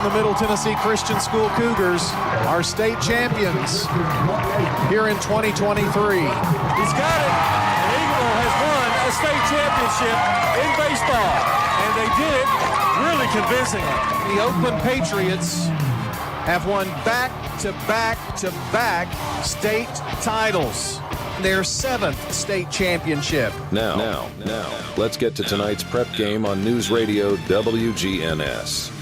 The Middle Tennessee Christian School Cougars are state champions here in 2023. He's got it. And Eagleville has won a state championship in baseball, and they did it really convincingly. The Oakland Patriots have won back-to-back-to-back state titles. Their 7th state championship. Now, let's get to tonight's prep game on News Radio WGNS.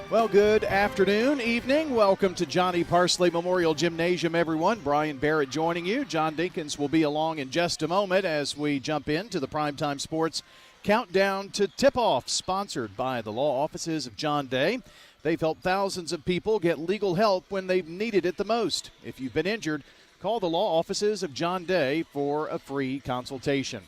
Well, good afternoon, evening. Welcome to Johnny Parsley Memorial Gymnasium, everyone. Brian Barrett joining you. John Dinkins will be along in just a moment as we jump into the Primetime Sports Countdown to Tip-Off, sponsored by the law offices of John Day. They've helped thousands of people get legal help when they've needed it the most. If you've been injured, call the law offices of John Day for a free consultation.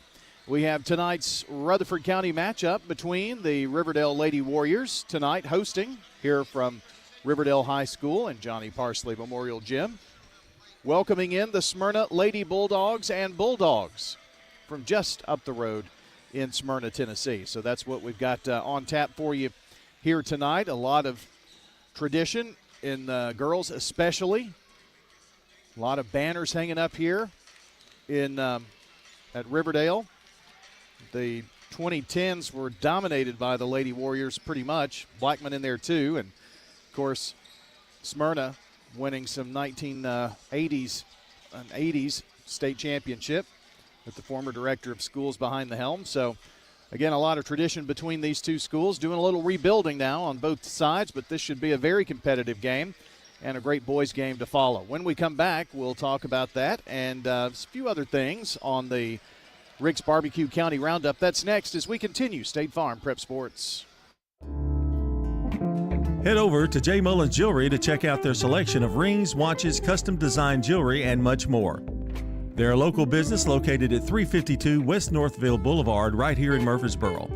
We have tonight's Rutherford County matchup between the Riverdale Lady Warriors, tonight hosting here from Riverdale High School and Johnny Parsley Memorial Gym. Welcoming in the Smyrna Lady Bulldogs and Bulldogs from just up the road in Smyrna, Tennessee. So that's what we've got on tap for you here tonight. A lot of tradition in girls especially. A lot of banners hanging up here in at Riverdale. The 2010s were dominated by the Lady Warriors pretty much. Blackman in there too. And, of course, Smyrna winning some 1980s and 80s state championship with the former director of schools behind the helm. So, again, a lot of tradition between these two schools. Doing a little rebuilding now on both sides, but this should be a very competitive game and a great boys game to follow. When we come back, we'll talk about that and a few other things on the Rick's Barbecue County Roundup. That's next as we continue State Farm Prep Sports. Head over to J. Mullins Jewelry to check out their selection of rings, watches, custom design jewelry, and much more. They're a local business located at 352 West Northville Boulevard right here in Murfreesboro.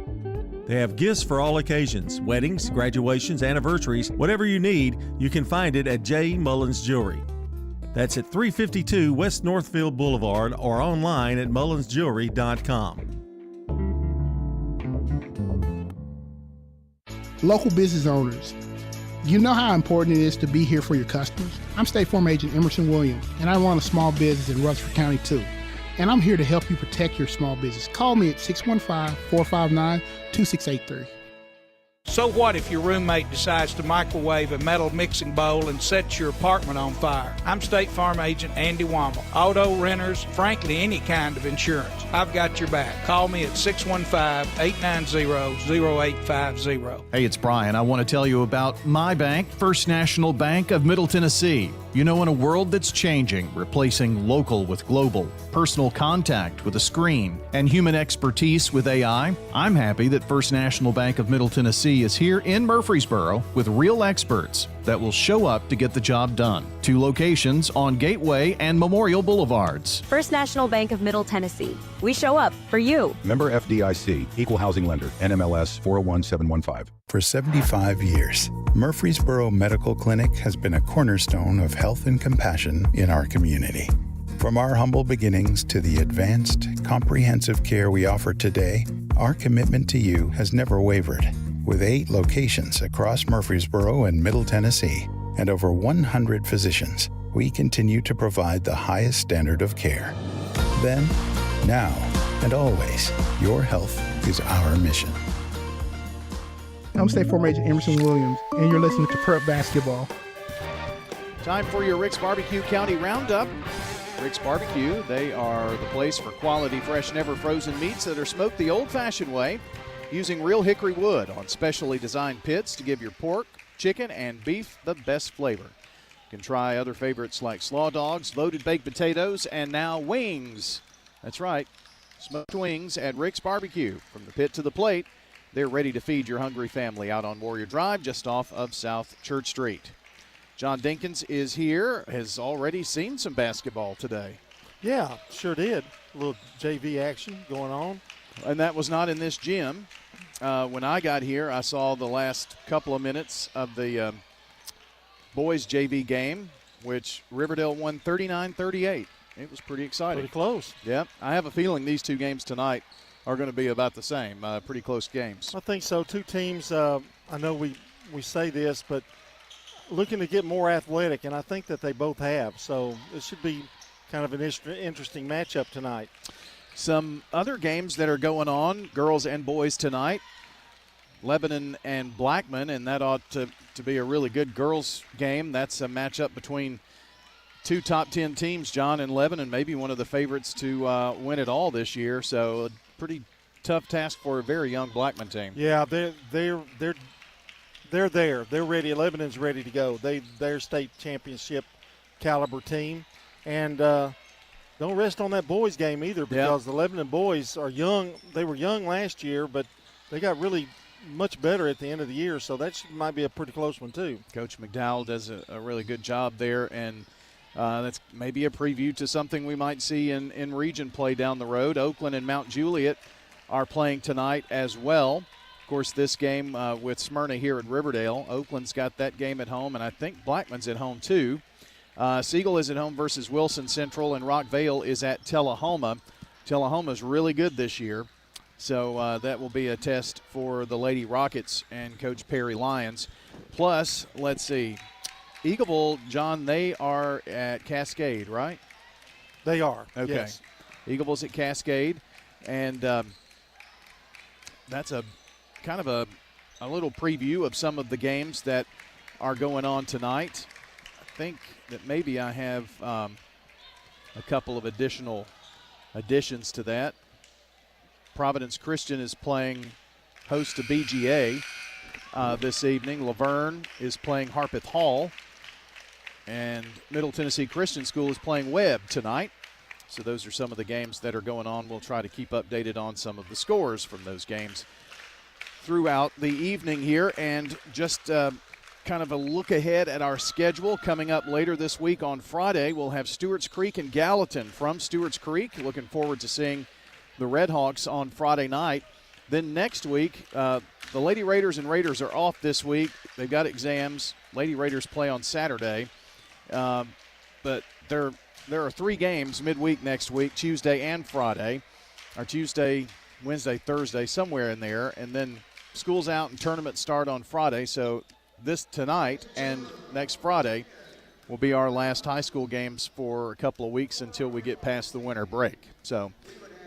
They have gifts for all occasions, weddings, graduations, anniversaries. Whatever you need, you can find it at J. Mullins Jewelry. That's at 352 West Northville Boulevard or online at mullinsjewelry.com. Local business owners, you know how important it is to be here for your customers. I'm State Farm Agent Emerson Williams, and I run a small business in Rutherford County too. And I'm here to help you protect your small business. Call me at 615-459-2683. So what if your roommate decides to microwave a metal mixing bowl and sets your apartment on fire? I'm State Farm Agent Andy Womble. Auto, renters, frankly, any kind of insurance. I've got your back. Call me at 615-890-0850. Hey, it's Brian. I want to tell you about my bank, First National Bank of Middle Tennessee. You know, in a world that's changing, replacing local with global, personal contact with a screen, and human expertise with AI, I'm happy that First National Bank of Middle Tennessee is here in Murfreesboro with real experts that will show up to get the job done. 2 locations on Gateway and Memorial Boulevards. First National Bank of Middle Tennessee. We show up for you. Member FDIC, Equal Housing Lender, NMLS 401715. For 75 years, Murfreesboro Medical Clinic has been a cornerstone of health and compassion in our community. From our humble beginnings to the advanced, comprehensive care we offer today, our commitment to you has never wavered. With 8 locations across Murfreesboro and Middle Tennessee and over 100 physicians, we continue to provide the highest standard of care. Then, now, and always, your health is our mission. I'm State Farm Agent Emerson Williams, and you're listening to Prep Basketball. Time for your Rick's Barbecue County Roundup. Rick's Barbecue, they are the place for quality, fresh, never frozen meats that are smoked the old-fashioned way, using real hickory wood on specially designed pits to give your pork, chicken, and beef the best flavor. You can try other favorites like slaw dogs, loaded baked potatoes, and now wings. That's right, smoked wings at Rick's Barbecue. From the pit to the plate, they're ready to feed your hungry family out on Warrior Drive just off of South Church Street. John Dinkins is here, has already seen some basketball today. Yeah, sure did. A little JV action going on. And that was not in this gym. When I got here, I saw the last couple of minutes of the boys JV game, which Riverdale won 39-38. It was pretty exciting. Pretty close. Yeah, I have a feeling these 2 games tonight are going to be about the same, pretty close games. I think so. 2 teams, I know we we say this, but looking to get more athletic, and I think that they both have. So it should be kind of an interesting matchup tonight. Some other games that are going on, girls and boys tonight. Lebanon and Blackman, and that ought to be a really good girls game. That's a matchup between two top 10 teams, John and Lebanon, maybe one of the favorites to win it all this year. So a pretty tough task for a very young Blackman team. Yeah, they're there. They're ready. Lebanon's ready to go. They're state championship caliber team, and don't rest on that boys game either, because the Lebanon boys are young. They were young last year, but they got really much better at the end of the year, so that might be a pretty close one too. Coach McDowell does a really good job there, and that's maybe a preview to something we might see in region play down the road. Oakland and Mount Juliet are playing tonight as well. Of course, this game with Smyrna here at Riverdale. Oakland's got that game at home, and I think Blackman's at home too. Siegel is at home versus Wilson Central, and Rockvale is at Tullahoma. Tullahoma's really good this year. So that will be a test for the Lady Rockets and Coach Perry Lyons. Plus, let's see, Eagleville, John, they are at Cascade, right? They are, okay. Yes. Eagleville's at Cascade, and that's a kind of a little preview of some of the games that are going on tonight. I think that maybe I have a couple of additional additions to that. Providence Christian is playing host to BGA this evening. Laverne is playing Harpeth Hall. And Middle Tennessee Christian School is playing Webb tonight. So those are some of the games that are going on. We'll try to keep updated on some of the scores from those games throughout the evening here. And just kind of a look ahead at our schedule coming up later this week on Friday. We'll have Stewart's Creek and Gallatin from Stewart's Creek. Looking forward to seeing the Red Hawks on Friday night. Then next week, the Lady Raiders and Raiders are off this week. They've got exams. Lady Raiders play on Saturday. But there are 3 games midweek next week, Tuesday and Friday. Or Tuesday, Wednesday, Thursday, somewhere in there. And then school's out and tournaments start on Friday. So this tonight and next Friday will be our last high school games for a couple of weeks until we get past the winter break. So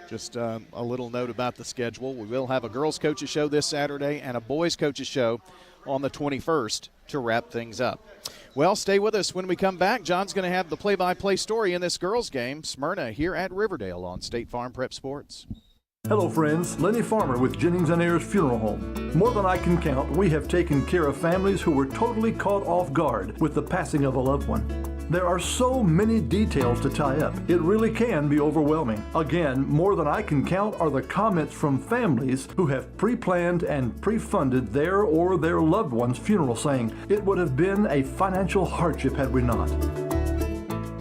just a little note about the schedule. We will have a girls' coaches show this Saturday and a boys' coaches show on the 21st to wrap things up. Well, stay with us. When we come back, John's going to have the play-by-play story in this girls' game, Smyrna here at Riverdale on State Farm Prep Sports. Hello friends, Lenny Farmer with Jennings & Ayers Funeral Home. More than I can count, we have taken care of families who were totally caught off guard with the passing of a loved one. There are so many details to tie up, it really can be overwhelming. Again, more than I can count are the comments from families who have pre-planned and pre-funded their or their loved one's funeral, saying, "It would have been a financial hardship had we not."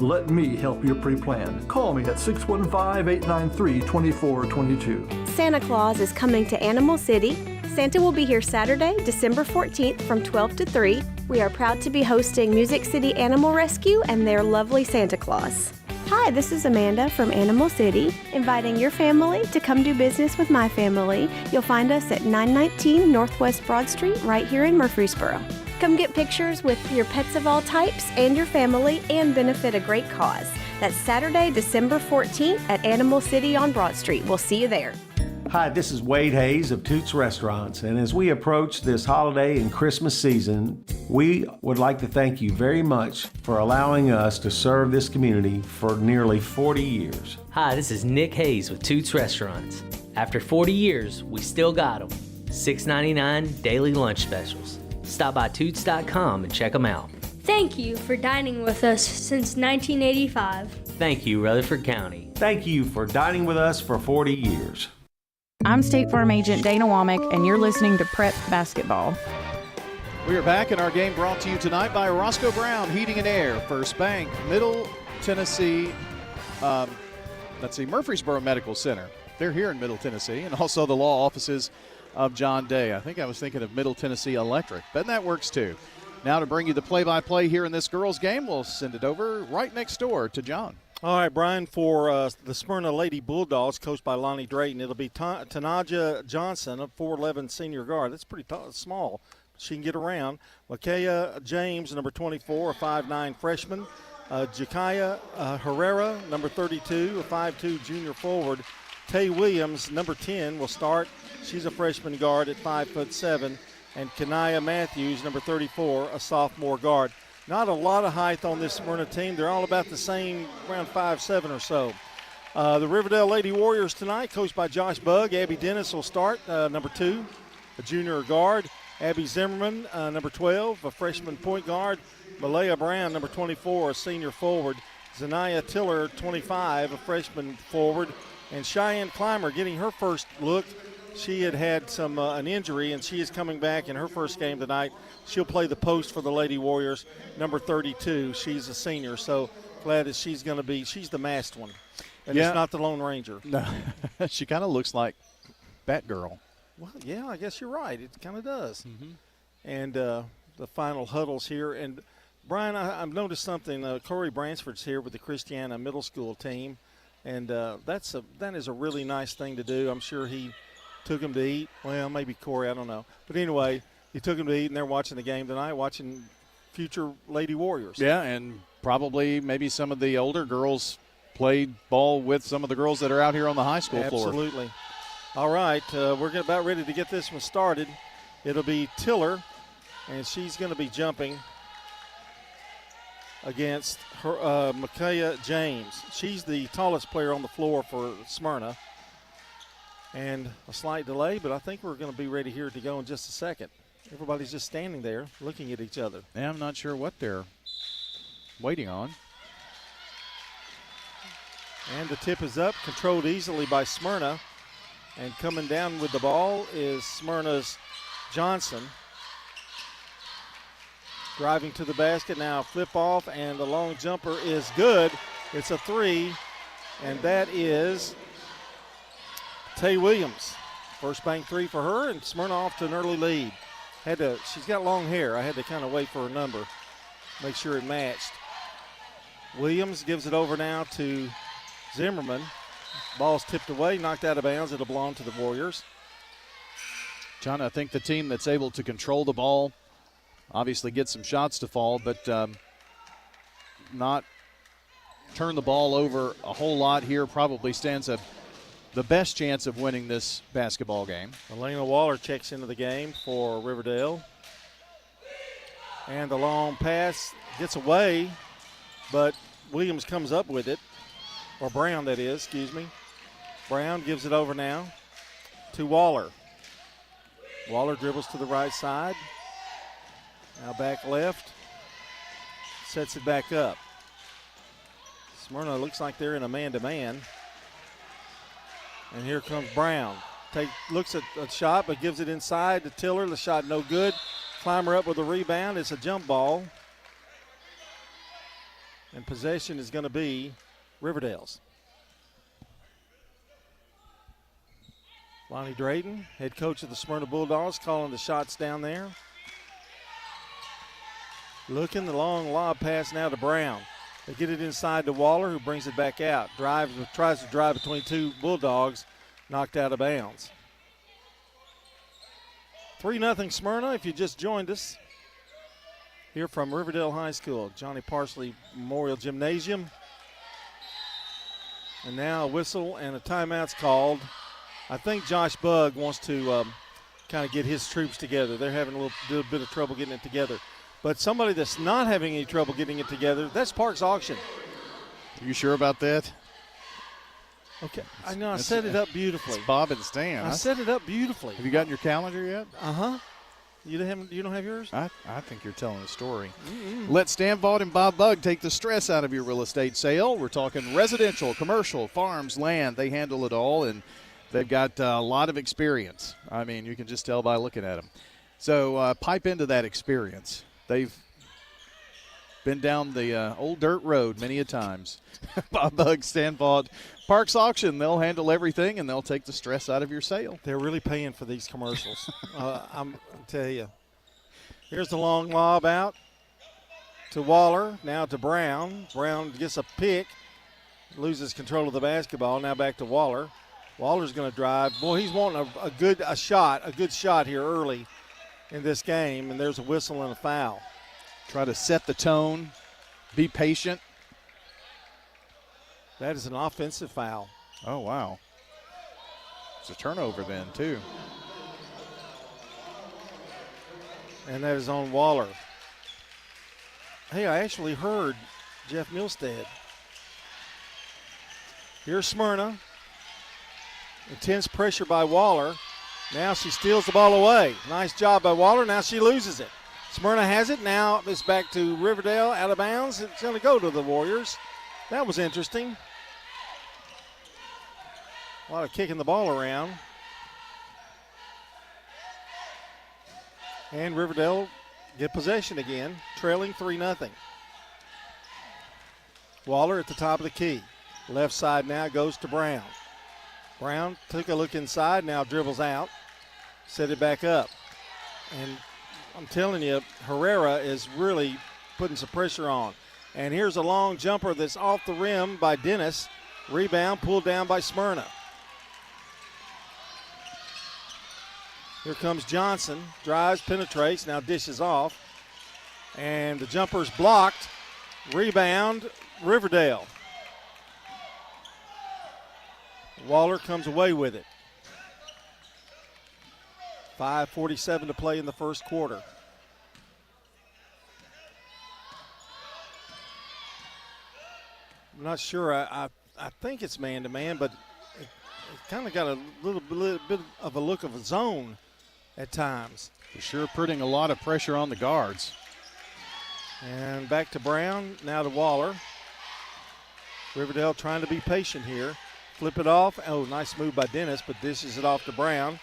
Let me help you pre-plan. Call me at 615-893-2422. Santa Claus is coming to Animal City. Santa will be here Saturday, December 14th from 12 to 3. We are proud to be hosting Music City Animal Rescue and their lovely Santa Claus. Hi, this is Amanda from Animal City, inviting your family to come do business with my family. You'll find us at 919 Northwest Broad Street right here in Murfreesboro. Come get pictures with your pets of all types and your family and benefit a great cause. That's Saturday, December 14th at Animal City on Broad Street. We'll see you there. Hi, this is Wade Hayes of Toots Restaurants, and as we approach this holiday and Christmas season, we would like to thank you very much for allowing us to serve this community for nearly 40 years. Hi, this is Nick Hayes with Toots Restaurants. After 40 years, we still got them. $6.99 daily lunch specials. Stop by Toots.com and check them out. Thank you for dining with us since 1985. Thank you, Rutherford County. Thank you for dining with us for 40 years. I'm State Farm Agent Dana Womack, and you're listening to Prep Basketball. We are back in our game brought to you tonight by Roscoe Brown Heating and Air, First Bank, Middle Tennessee, Murfreesboro Medical Center. They're here in Middle Tennessee, and also the law offices of John Day. I think I was thinking of Middle Tennessee Electric, but that works too. Now to bring you the play-by-play here in this girls' game, we'll send it over right next door to John. All right, Brian, for the Smyrna Lady Bulldogs, coached by Lonnie Drayton, it'll be Tanaja Johnson, a 4'11 senior guard. That's pretty small. she can get around. Makaya James, number 24, a 5'9 freshman. Jakaya Herrera, number 32, a 5'2 junior forward. Tay Williams, number 10, will start. She's a freshman guard at 5'7". And Kanaya Matthews, number 34, a sophomore guard. Not a lot of height on this Smyrna team. They're all about the same, around 5'7" or so. The Riverdale Lady Warriors tonight, coached by Josh Bugg. Abby Dennis will start, number 2, a junior guard. Abby Zimmerman, number 12, a freshman point guard. Malaya Brown, number 24, a senior forward. Zanaya Tiller, 25, a freshman forward. And Cheyenne Clymer getting her first look. She had an injury, and she is coming back in her first game tonight. She'll play the post for the Lady Warriors, number 32. She's a senior, so glad that she's the masked one. And it's not the Lone Ranger. No, she kind of looks like Batgirl. Well, yeah, I guess you're right. It kind of does. Mm-hmm. And the final huddles here. And, Brian, I've noticed something. Corey Bransford's here with the Christiana middle school team, and that is a really nice thing to do. I'm sure he took him to eat. Well, maybe Corey, I don't know. But anyway, he took him to eat, and they're watching the game tonight, watching future Lady Warriors. Yeah, and probably maybe some of the older girls played ball with some of the girls that are out here on the high school floor. Absolutely. All right, we're about ready to get this one started. It'll be Tiller, and she's going to be jumping against her Makaya James. She's the tallest player on the floor for Smyrna. And a slight delay, but I think we're going to be ready here to go in just a second. Everybody's just standing there looking at each other. Yeah, I'm not sure what they're waiting on. And the tip is up, controlled easily by Smyrna. And coming down with the ball is Smyrna's Johnson. Driving to the basket now, flip off, and the long jumper is good. It's a 3, and that is Tay Williams. First bank 3 for her, and Smyrna off to an early lead. She's got long hair. I had to kind of wait for her number, make sure it matched. Williams gives it over now to Zimmerman. Ball's tipped away, knocked out of bounds. It'll belong to the Warriors. John, I think the team that's able to control the ball obviously get some shots to fall, but not turn the ball over a whole lot here probably stands the best chance of winning this basketball game. Elena Waller checks into the game for Riverdale. And the long pass gets away, but Williams comes up with it. Or Brown, that is, excuse me. Brown gives it over now to Waller. Waller dribbles to the right side. Now back left. Sets it back up. Smyrna looks like they're in a man-to-man. And here comes Brown. Looks at a shot, but gives it inside to Tiller. The shot no good. Clymer up with a rebound. It's a jump ball. And possession is going to be Riverdale's. Lonnie Drayton, head coach of the Smyrna Bulldogs, calling the shots down there. Looking, the long lob pass now to Brown. They get it inside to Waller, who brings it back out. Tries to drive between two Bulldogs, knocked out of bounds. 3-0 Smyrna, if you just joined us. Here from Riverdale High School, Johnny Parsley Memorial Gymnasium. And now a whistle and a timeout's called. I think Josh Bugg wants to kind of get his troops together. They're having a little bit of trouble getting it together. But somebody that's not having any trouble getting it together, that's Parks Auction. Are you sure about that? Okay. I know. I set it up beautifully. It's Bob and Stan. I set it up beautifully. Have you gotten your calendar yet? Uh-huh. You don't have yours? I think you're telling a story. Let Stan Vaught and Bob Bugg take the stress out of your real estate sale. We're talking residential, commercial, farms, land. They handle it all, and they've got a lot of experience. I mean, you can just tell by looking at them. So pipe into that experience. They've been down the old dirt road many a times. Bob Bugg, Stan Vaught, Parks Auction, they'll handle everything, and they'll take the stress out of your sale. They're really paying for these commercials. I'll tell you. Here's the long lob out to Waller, now to Brown. Brown gets a pick, loses control of the basketball. Now back to Waller. Waller's going to drive. Boy, he's wanting a good shot here early. in this game, and there's a whistle and a foul. Try to set the tone, be patient. That is an offensive foul. Oh, wow. It's a turnover then, too. And that is on Waller. Hey, I actually heard Jeff Milstead. Here's Smyrna. Intense pressure by Waller. Now she steals the ball away. Nice job by Waller. Now she loses it. Smyrna has it. Now it's back to Riverdale, out of bounds. It's going to go to the Warriors. That was interesting. A lot of kicking the ball around. And Riverdale get possession again, trailing 3-0. Waller at the top of the key. Left side now goes to Brown. Brown took a look inside, now dribbles out. Set it back up. And I'm telling you, Herrera is really putting some pressure on. And here's a long jumper that's off the rim by Dennis. Rebound pulled down by Smyrna. Here comes Johnson. Drives, penetrates, now dishes off. And the jumper's blocked. Rebound, Riverdale. Waller comes away with it. 5:47 to play in the first quarter. I'm not sure. I think it's man-to-man, but it kind of got a little bit of a look of a zone at times. For sure, putting a lot of pressure on the guards. And back to Brown, now to Waller. Riverdale trying to be patient here. Flip it off. Oh, nice move by Dennis, but dishes it off to Brown.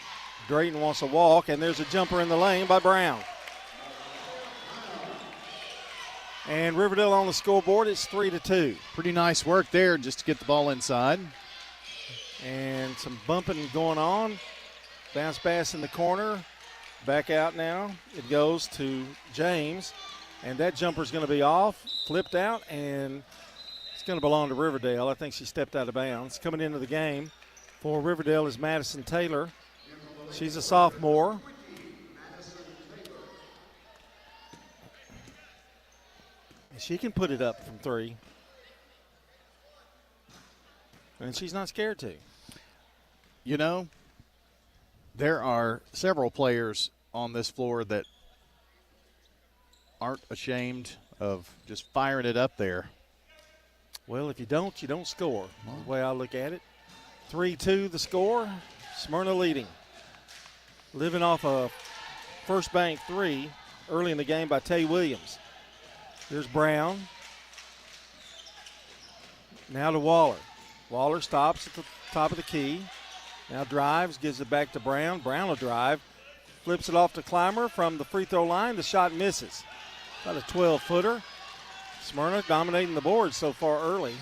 Drayton wants a walk, and there's a jumper in the lane by Brown. And Riverdale on the scoreboard, it's 3-2. Pretty nice work there just to get the ball inside. And some bumping going on. Bounce pass in the corner. Back out now. It goes to James. And that jumper's going to be off, flipped out, and it's going to belong to Riverdale. I think she stepped out of bounds. Coming into the game for Riverdale is Madison Taylor. She's a sophomore. And she can put it up from three. And she's not scared to. You know, there are several players on this floor that aren't ashamed of just firing it up there. Well, if you don't score. That's the way I look at it. 3-2 the score. Smyrna leading. Living off a first bank three early in the game by Tay Williams. Here's Brown. Now to Waller. Waller stops at the top of the key. Now drives, gives it back to Brown. Brown will drive. Flips it off to Clymer from the free throw line. The shot misses. About a 12-footer. Smyrna dominating the board so far early.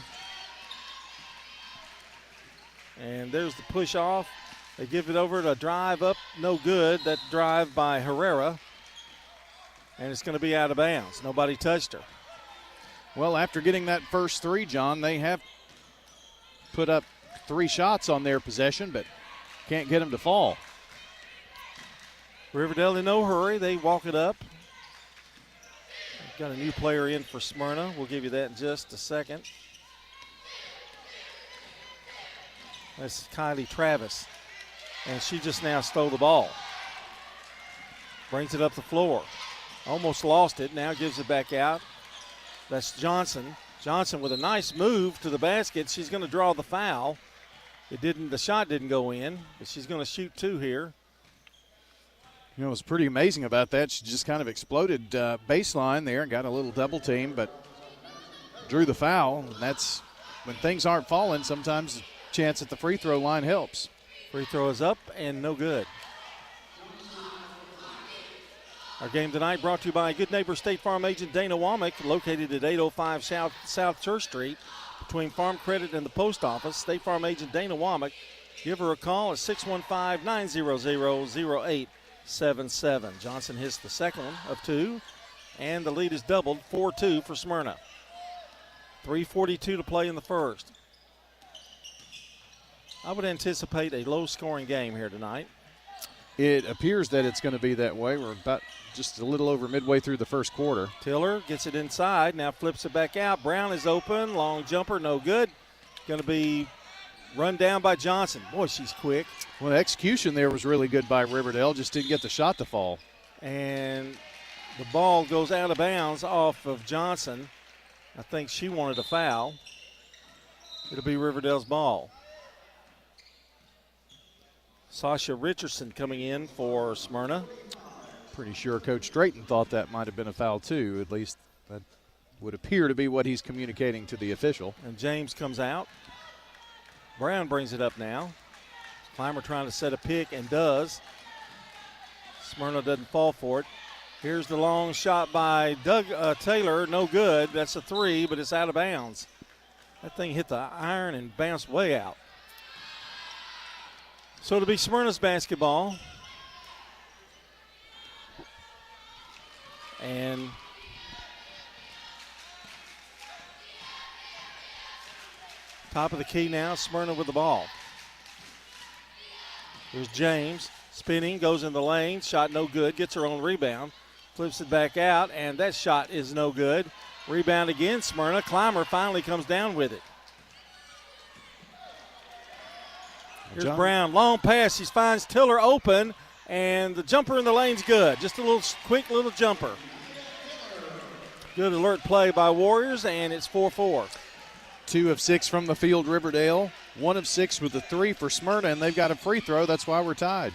And there's the push off. They give it over to drive up. No good. That drive by Herrera. And it's going to be out of bounds. Nobody touched her. Well, after getting that first three, John, they have put up 3 shots on their possession, but can't get them to fall. Riverdale in no hurry. They walk it up. Got a new player in for Smyrna. We'll give you that in just a second. That's Kylie Travis. And she just now stole the ball. Brings it up the floor. Almost lost it. Now gives it back out. That's Johnson. Johnson with a nice move to the basket. She's going to draw the foul. The shot didn't go in, but she's going to shoot 2 here. You know, it was pretty amazing about that. She just kind of exploded baseline there and got a little double team, but drew the foul. And that's when things aren't falling, sometimes a chance at the free throw line helps. Free throw is up and no good. Our game tonight brought to you by Good Neighbor State Farm agent Dana Womack, located at 805 South Church Street between Farm Credit and the post office. State Farm agent Dana Womack. Give her a call at 615-900-0877. Johnson hits the second one of 2, and the lead is doubled, 4-2 for Smyrna. 3:42 to play in the first. I would anticipate a low-scoring game here tonight. It appears that it's going to be that way. We're about just a little over midway through the first quarter. Tiller gets it inside, now flips it back out. Brown is open, long jumper, no good. Going to be run down by Johnson. Boy, she's quick. Well, the execution there was really good by Riverdale, just didn't get the shot to fall. And the ball goes out of bounds off of Johnson. I think she wanted a foul. It'll be Riverdale's ball. Sasha Richardson coming in for Smyrna. Pretty sure Coach Drayton thought that might have been a foul too. At least that would appear to be what he's communicating to the official. And James comes out. Brown brings it up now. Clymer trying to set a pick and does. Smyrna doesn't fall for it. Here's the long shot by Doug Taylor. No good. That's a three, but it's out of bounds. That thing hit the iron and bounced way out. So it'll be Smyrna's basketball. And top of the key now, Smyrna with the ball. Here's James. Spinning, goes in the lane. Shot no good. Gets her own rebound. Flips it back out, and that shot is no good. Rebound again, Smyrna. Clymer finally comes down with it. Here's Brown. Long pass. She finds Tiller open, and the jumper in the lane's good. Just a little quick little jumper. Good alert play by Warriors, and it's 4-4. 2 of 6 from the field, Riverdale. 1 of 6 with the 3 for Smyrna, and they've got a free throw. That's why we're tied.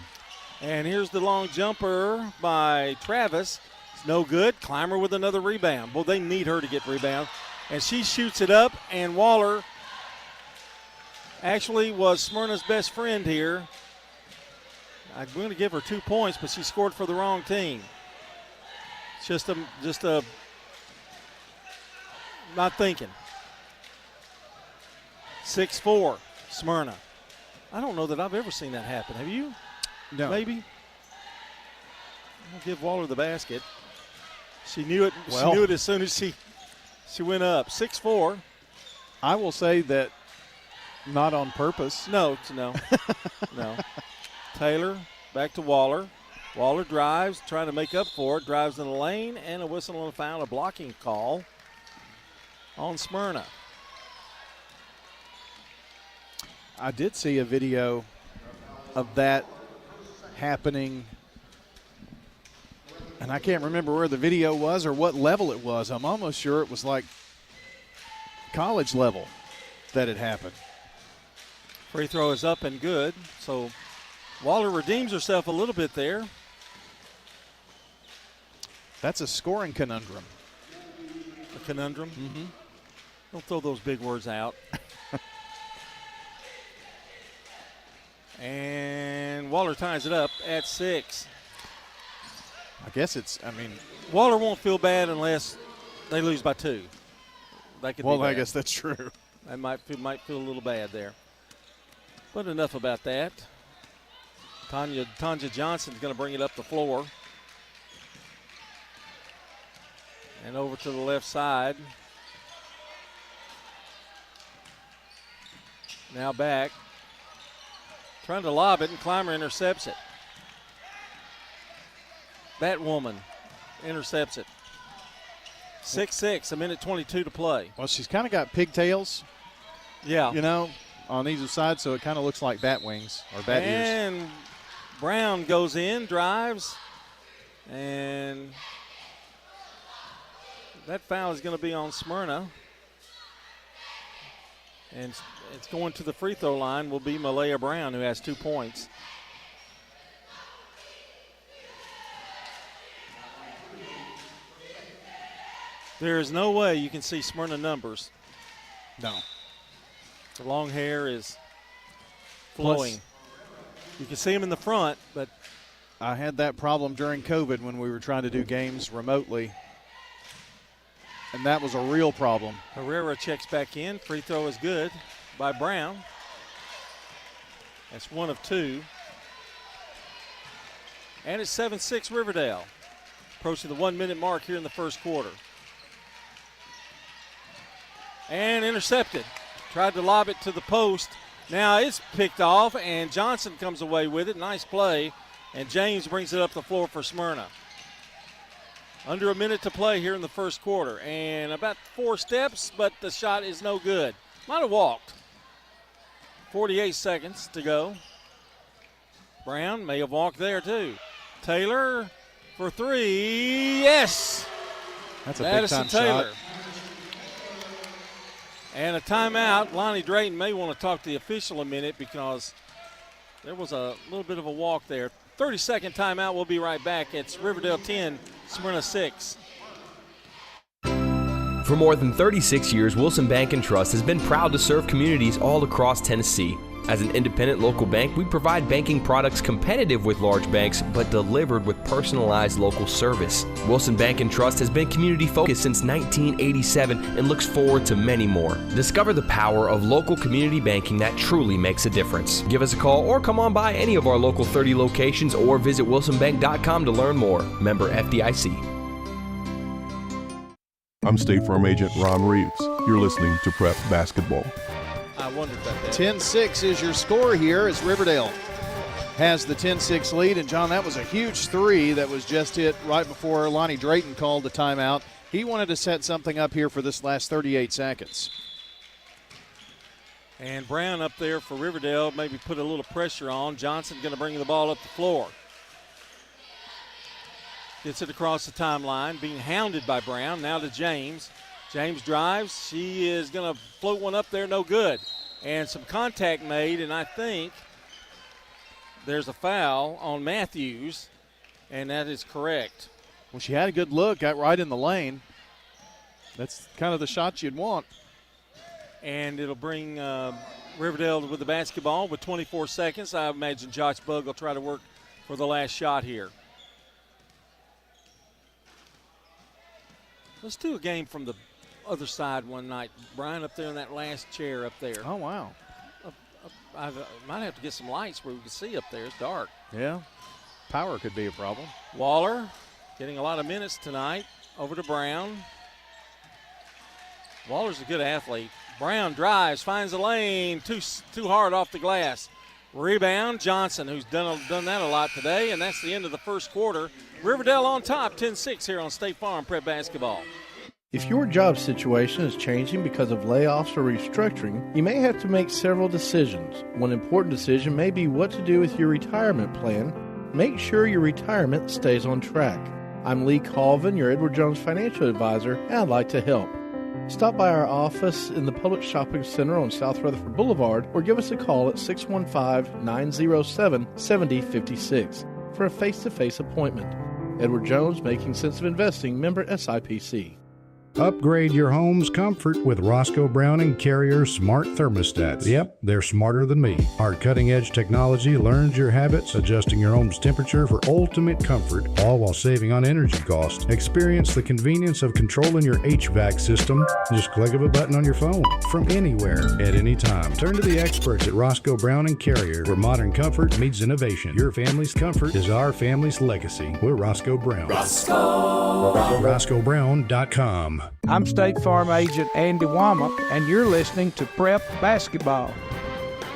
And here's the long jumper by Travis. It's no good. Clymer with another rebound. Well, they need her to get rebound. And she shoots it up, and Waller actually was Smyrna's best friend here. I'm going to give her 2 points, but she scored for the wrong team. It's just a not thinking. 6-4, Smyrna. I don't know that I've ever seen that happen. Have you? No. Maybe. I'll give Waller the basket. She knew it. Well, she knew it as soon as she went up. 6-4. I will say that not on purpose. No. Taylor back to Waller. Waller drives, trying to make up for it. Drives in the lane, and a whistle and a foul, a blocking call on Smyrna. I did see a video of that happening, and I can't remember where the video was or what level it was. I'm almost sure it was like college level that it happened. Free throw is up and good, so Waller redeems herself a little bit there. That's a scoring conundrum. A conundrum? Mm-hmm. Don't throw those big words out. And Waller ties it up at 6. I guess Waller won't feel bad unless they lose by 2. That could be bad. I guess that's true. They might feel a little bad there. But enough about that. Tanja Johnson's going to bring it up the floor. And over to the left side. Now back. Trying to lob it, and Clymer intercepts it. That woman intercepts it. 6-6, a minute 22 to play. Well, she's kind of got pigtails. Yeah. On either side, so it kind of looks like bat wings or bat ears. And Brown goes in, drives, and that foul is going to be on Smyrna. And it's going to the free throw line will be Malaya Brown, who has 2 points. There is no way you can see Smyrna numbers. No. The long hair is flowing. You can see them in the front, but I had that problem during COVID when we were trying to do games remotely. And that was a real problem. Herrera checks back in. Free throw is good by Brown. That's 1 of 2. And it's 7-6 Riverdale. Approaching the 1-minute mark here in the first quarter. And intercepted. Tried to lob it to the post. Now it's picked off, and Johnson comes away with it. Nice play And James brings it up the floor for Smyrna. Under a minute to play here in the first quarter. And about 4 steps, but the shot is no good. Might have walked. 48 seconds to go. Brown may have walked there too. Taylor for 3. Yes! That's a big-time shot. And a timeout. Lonnie Drayton may want to talk to the official a minute because there was a little bit of a walk there. 30-second timeout. We'll be right back. It's Riverdale 10, Smyrna 6. For more than 36 years, Wilson Bank & Trust has been proud to serve communities all across Tennessee. As an independent local bank, we provide banking products competitive with large banks, but delivered with personalized local service. Wilson Bank & Trust has been community-focused since 1987 and looks forward to many more. Discover the power of local community banking that truly makes a difference. Give us a call or come on by any of our local 30 locations or visit wilsonbank.com to learn more. Member FDIC. I'm State Farm Agent Ron Reeves. You're listening to Prep Basketball. I wondered about that. 10-6 is your score here as Riverdale has the 10-6 lead. And, John, that was a huge three that was just hit right before Lonnie Drayton called the timeout. He wanted to set something up here for this last 38 seconds. And Brown up there for Riverdale, maybe put a little pressure on. Johnson going to bring the ball up the floor. Gets it across the timeline, being hounded by Brown. Now to James. James drives. She is going to float one up there, no good. And some contact made, and I think there's a foul on Matthews, and that is correct. Well, she had a good look, got right in the lane. That's kind of the shot you'd want. And it'll bring Riverdale with the basketball with 24 seconds. I imagine Josh Bugg will try to work for the last shot here. Let's do a game from the other side one night. Brian, up there in that last chair up there. Oh, wow. I might have to get some lights where we can see up there. It's dark. Yeah. Power could be a problem. Waller getting a lot of minutes tonight. Over to Brown. Waller's a good athlete. Brown drives, finds the lane, too hard off the glass. Rebound, Johnson, who's done that a lot today, and that's the end of the first quarter. Riverdale on top, 10-6 here on State Farm Prep Basketball. If your job situation is changing because of layoffs or restructuring, you may have to make several decisions. One important decision may be what to do with your retirement plan. Make sure your retirement stays on track. I'm Lee Colvin, your Edward Jones financial advisor, and I'd like to help. Stop by our office in the Public Shopping Center on South Rutherford Boulevard or give us a call at 615-907-7056 for a face-to-face appointment. Edward Jones, Making Sense of Investing, member SIPC. Upgrade your home's comfort with Roscoe Brown & Carrier smart thermostats. Yep, they're smarter than me. Our cutting-edge technology learns your habits, adjusting your home's temperature for ultimate comfort, all while saving on energy costs. Experience the convenience of controlling your HVAC system. Just click of a button on your phone from anywhere at any time. Turn to the experts at Roscoe Brown & Carrier, where modern comfort meets innovation. Your family's comfort is our family's legacy. We're Roscoe Brown. RoscoeBrown.com. I'm State Farm Agent Andy Womack, and you're listening to Prep Basketball.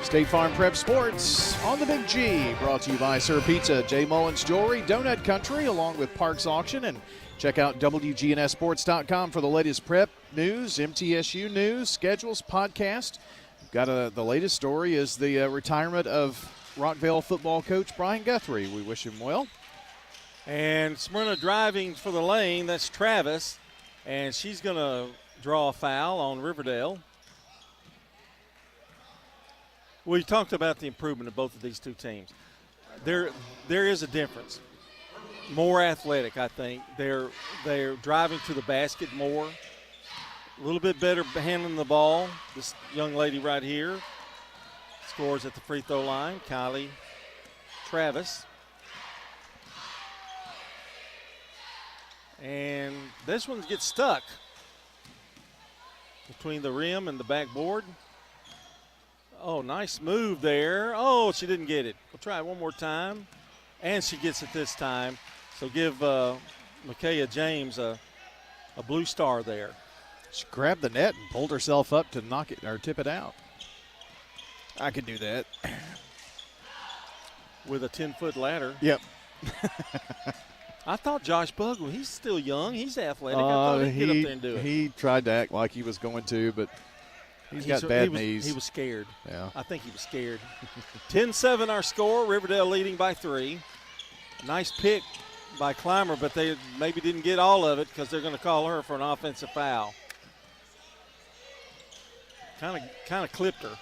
State Farm Prep Sports on the Big G, brought to you by Sir Pizza, J. Mullins Jewelry, Donut Country, along with Parks Auction. And check out wgnssports.com for the latest prep news, MTSU news, schedules, podcast. Got the latest story is the retirement of Rockvale football coach Brian Guthrie. We wish him well. And Smyrna driving for the lane, that's Travis. And she's going to draw a foul on Riverdale. We talked about the improvement of both of these two teams. There is a difference. More athletic, I think. They're driving to the basket more. A little bit better handling the ball. This young lady right here scores at the free throw line, Kylie Travis. And this one gets stuck between the rim and the backboard. Oh, nice move there. Oh, she didn't get it. We'll try it one more time. And she gets it this time. So give Micaiah James a blue star there. She grabbed the net and pulled herself up to knock it or tip it out. I could do that. with a 10-foot ladder. Yep. I thought Josh Bug, he's still young. He's athletic. I thought he'd get up there and do it. He tried to act like he was going to, but he's got bad knees. He was scared. Yeah. I think he was scared. 10-7 our score. Riverdale leading by 3. Nice pick by Clymer, but they maybe didn't get all of it because they're going to call her for an offensive foul. Kind of clipped her.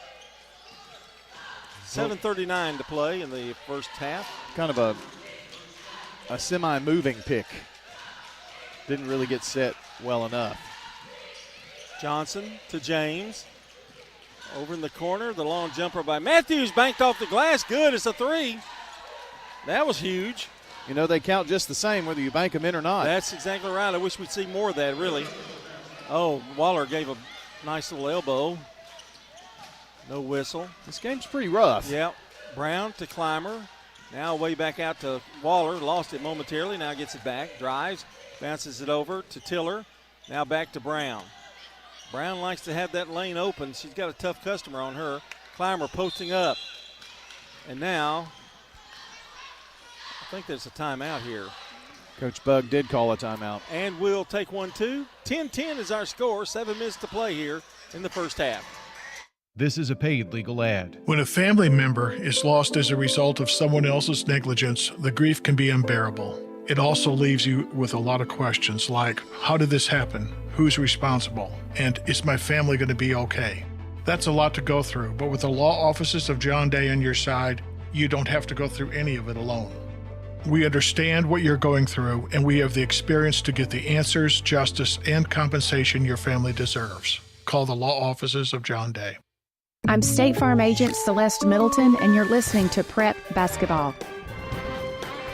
7:39 to play in the first half. Kind of a semi-moving pick. Didn't really get set well enough. Johnson to James. Over in the corner, the long jumper by Matthews banked off the glass. Good, it's a 3. That was huge. You know, they count just the same whether you bank them in or not. That's exactly right. I wish we'd see more of that, really. Oh, Waller gave a nice little elbow. No whistle. This game's pretty rough. Yep. Brown to Clymer. Now way back out to Waller. Lost it momentarily. Now gets it back. Drives. Bounces it over to Tiller. Now back to Brown. Brown likes to have that lane open. She's got a tough customer on her. Clymer posting up. And now, I think there's a timeout here. Coach Bug did call a timeout. And we'll take one, too. 10-10 is our score. 7 minutes to play here in the first half. This is a paid legal ad. When a family member is lost as a result of someone else's negligence, the grief can be unbearable. It also leaves you with a lot of questions like, how did this happen? Who's responsible? And is my family going to be okay? That's a lot to go through, but with the law offices of John Day on your side, you don't have to go through any of it alone. We understand what you're going through, and we have the experience to get the answers, justice, and compensation your family deserves. Call the law offices of John Day. I'm State Farm Agent Celeste Middleton, and you're listening to Prep Basketball.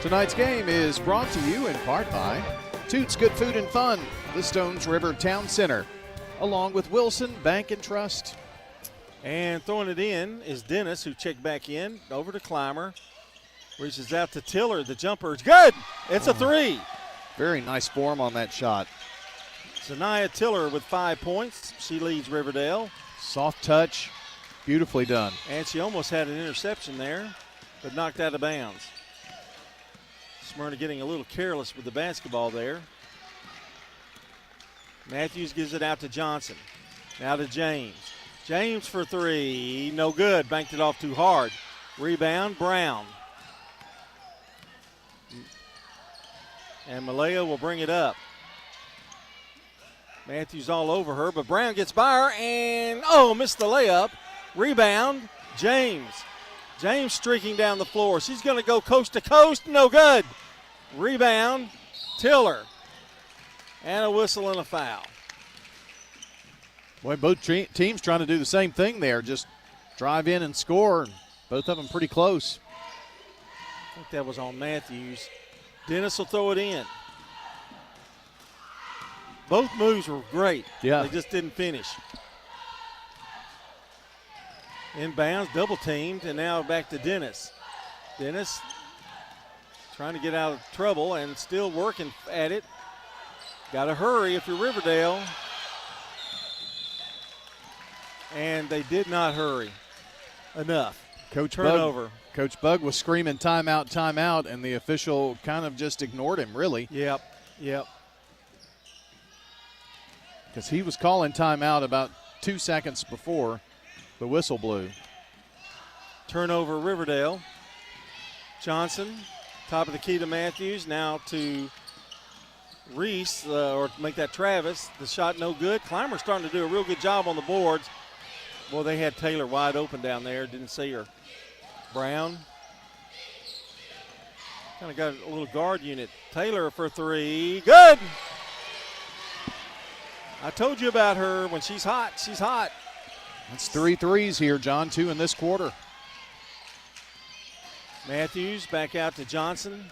Tonight's game is brought to you in part by Toots Good Food and Fun, the Stones River Town Center, along with Wilson Bank and Trust. And throwing it in is Dennis, who checked back in. Over to Clymer. Reaches out to Tiller. The jumper is good. It's a 3. Very nice form on that shot. Zanaya Tiller with 5 points. She leads Riverdale. Soft touch. Beautifully done. And she almost had an interception there, but knocked out of bounds. Smyrna getting a little careless with the basketball there. Matthews gives it out to Johnson. Now to James. James for 3. No good. Banked it off too hard. Rebound, Brown. And Malaya will bring it up. Matthews all over her, but Brown gets by her and, missed the layup. Rebound, James. James streaking down the floor. She's going to go coast to coast. No good. Rebound, Tiller. And a whistle and a foul. Boy, both teams trying to do the same thing there. Just drive in and score. Both of them pretty close. I think that was on Matthews. Dennis will throw it in. Both moves were great. Yeah. They just didn't finish. Inbounds, double teamed, and now back to Dennis. Dennis trying to get out of trouble and still working at it. Got to hurry if you're Riverdale. And they did not hurry enough. Turnover. Coach Bug was screaming timeout, timeout, and the official kind of just ignored him, really. Yep. Because he was calling timeout about 2 seconds before the whistle blew. Turnover, Riverdale. Johnson, top of the key to Matthews. Now to Reese, or make that Travis. The shot no good. Clymer's starting to do a real good job on the boards. Well, they had Taylor wide open down there. Didn't see her. Brown. Kind of got a little guard unit. Taylor for 3. Good! I told you about her. When she's hot, she's hot. That's 3 threes here, John. 2 in this quarter. Matthews back out to Johnson.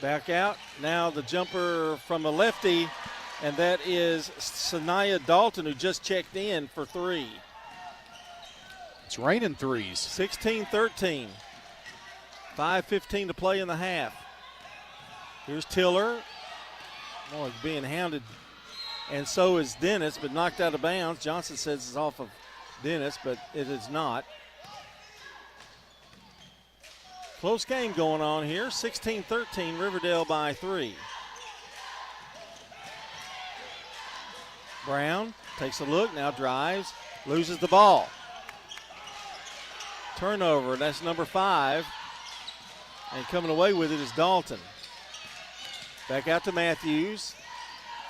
Back out. Now the jumper from a lefty, and that is Sanaya Dalton, who just checked in for 3. It's raining threes. 16-13. 5:15 to play in the half. Here's Tiller. Oh, he's being hounded. And so is Dennis, but knocked out of bounds. Johnson says it's off of Dennis, but it is not. Close game going on here. 16-13, Riverdale by 3. Brown takes a look, now drives, loses the ball. Turnover, that's number 5. And coming away with it is Dalton. Back out to Matthews.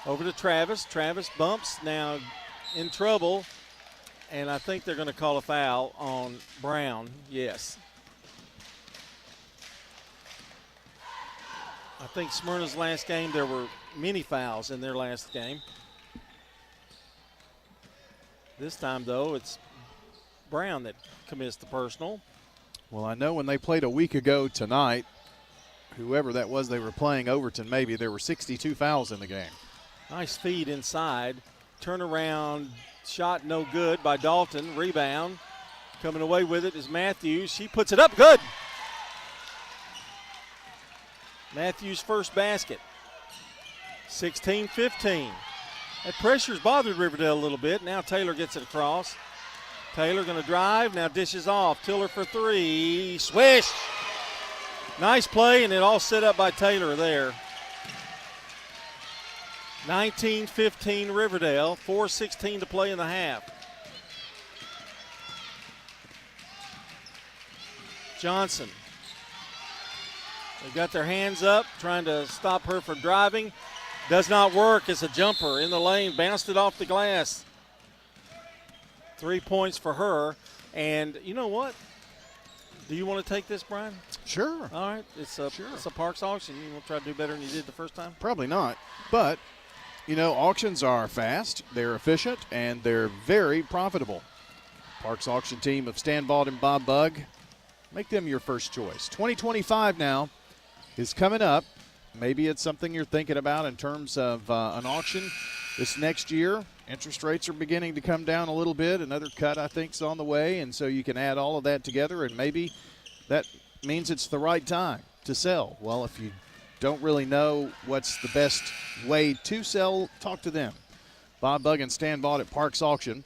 Over to Travis. Travis bumps, now in trouble. And I think they're going to call a foul on Brown. Yes. I think Smyrna's last game, there were many fouls in their last game. This time, though, it's Brown that commits the personal. Well, I know when they played a week ago tonight, whoever that was they were playing, Overton maybe, there were 62 fouls in the game. Nice feed inside. Turnaround shot no good by Dalton. Rebound. Coming away with it is Matthews. She puts it up. Good. Matthews' first basket. 16-15. That pressure's bothered Riverdale a little bit. Now Taylor gets it across. Taylor going to drive. Now dishes off. Tiller for 3. Swish. Nice play, and it all set up by Taylor there. 19-15 Riverdale. 4:16 to play in the half. Johnson. They've got their hands up, trying to stop her from driving. Does not work. It's a jumper in the lane. Bounced it off the glass. 3 points for her. And you know what? Do you want to take this, Brian? Sure. All right. It's a Parks auction. You want to try to do better than you did the first time? Probably not. But, you know, auctions are fast, they're efficient, and they're very profitable. Parks auction team of Stan Vaught and Bob Bugg, make them your first choice. 2025 now is coming up. Maybe it's something you're thinking about in terms of an auction this next year. Interest rates are beginning to come down a little bit. Another cut, I think, is on the way, and so you can add all of that together, and maybe that means it's the right time to sell. Well, if you don't really know what's the best way to sell, talk to them. Bob Bugg and Stan Vaught at Parks Auction.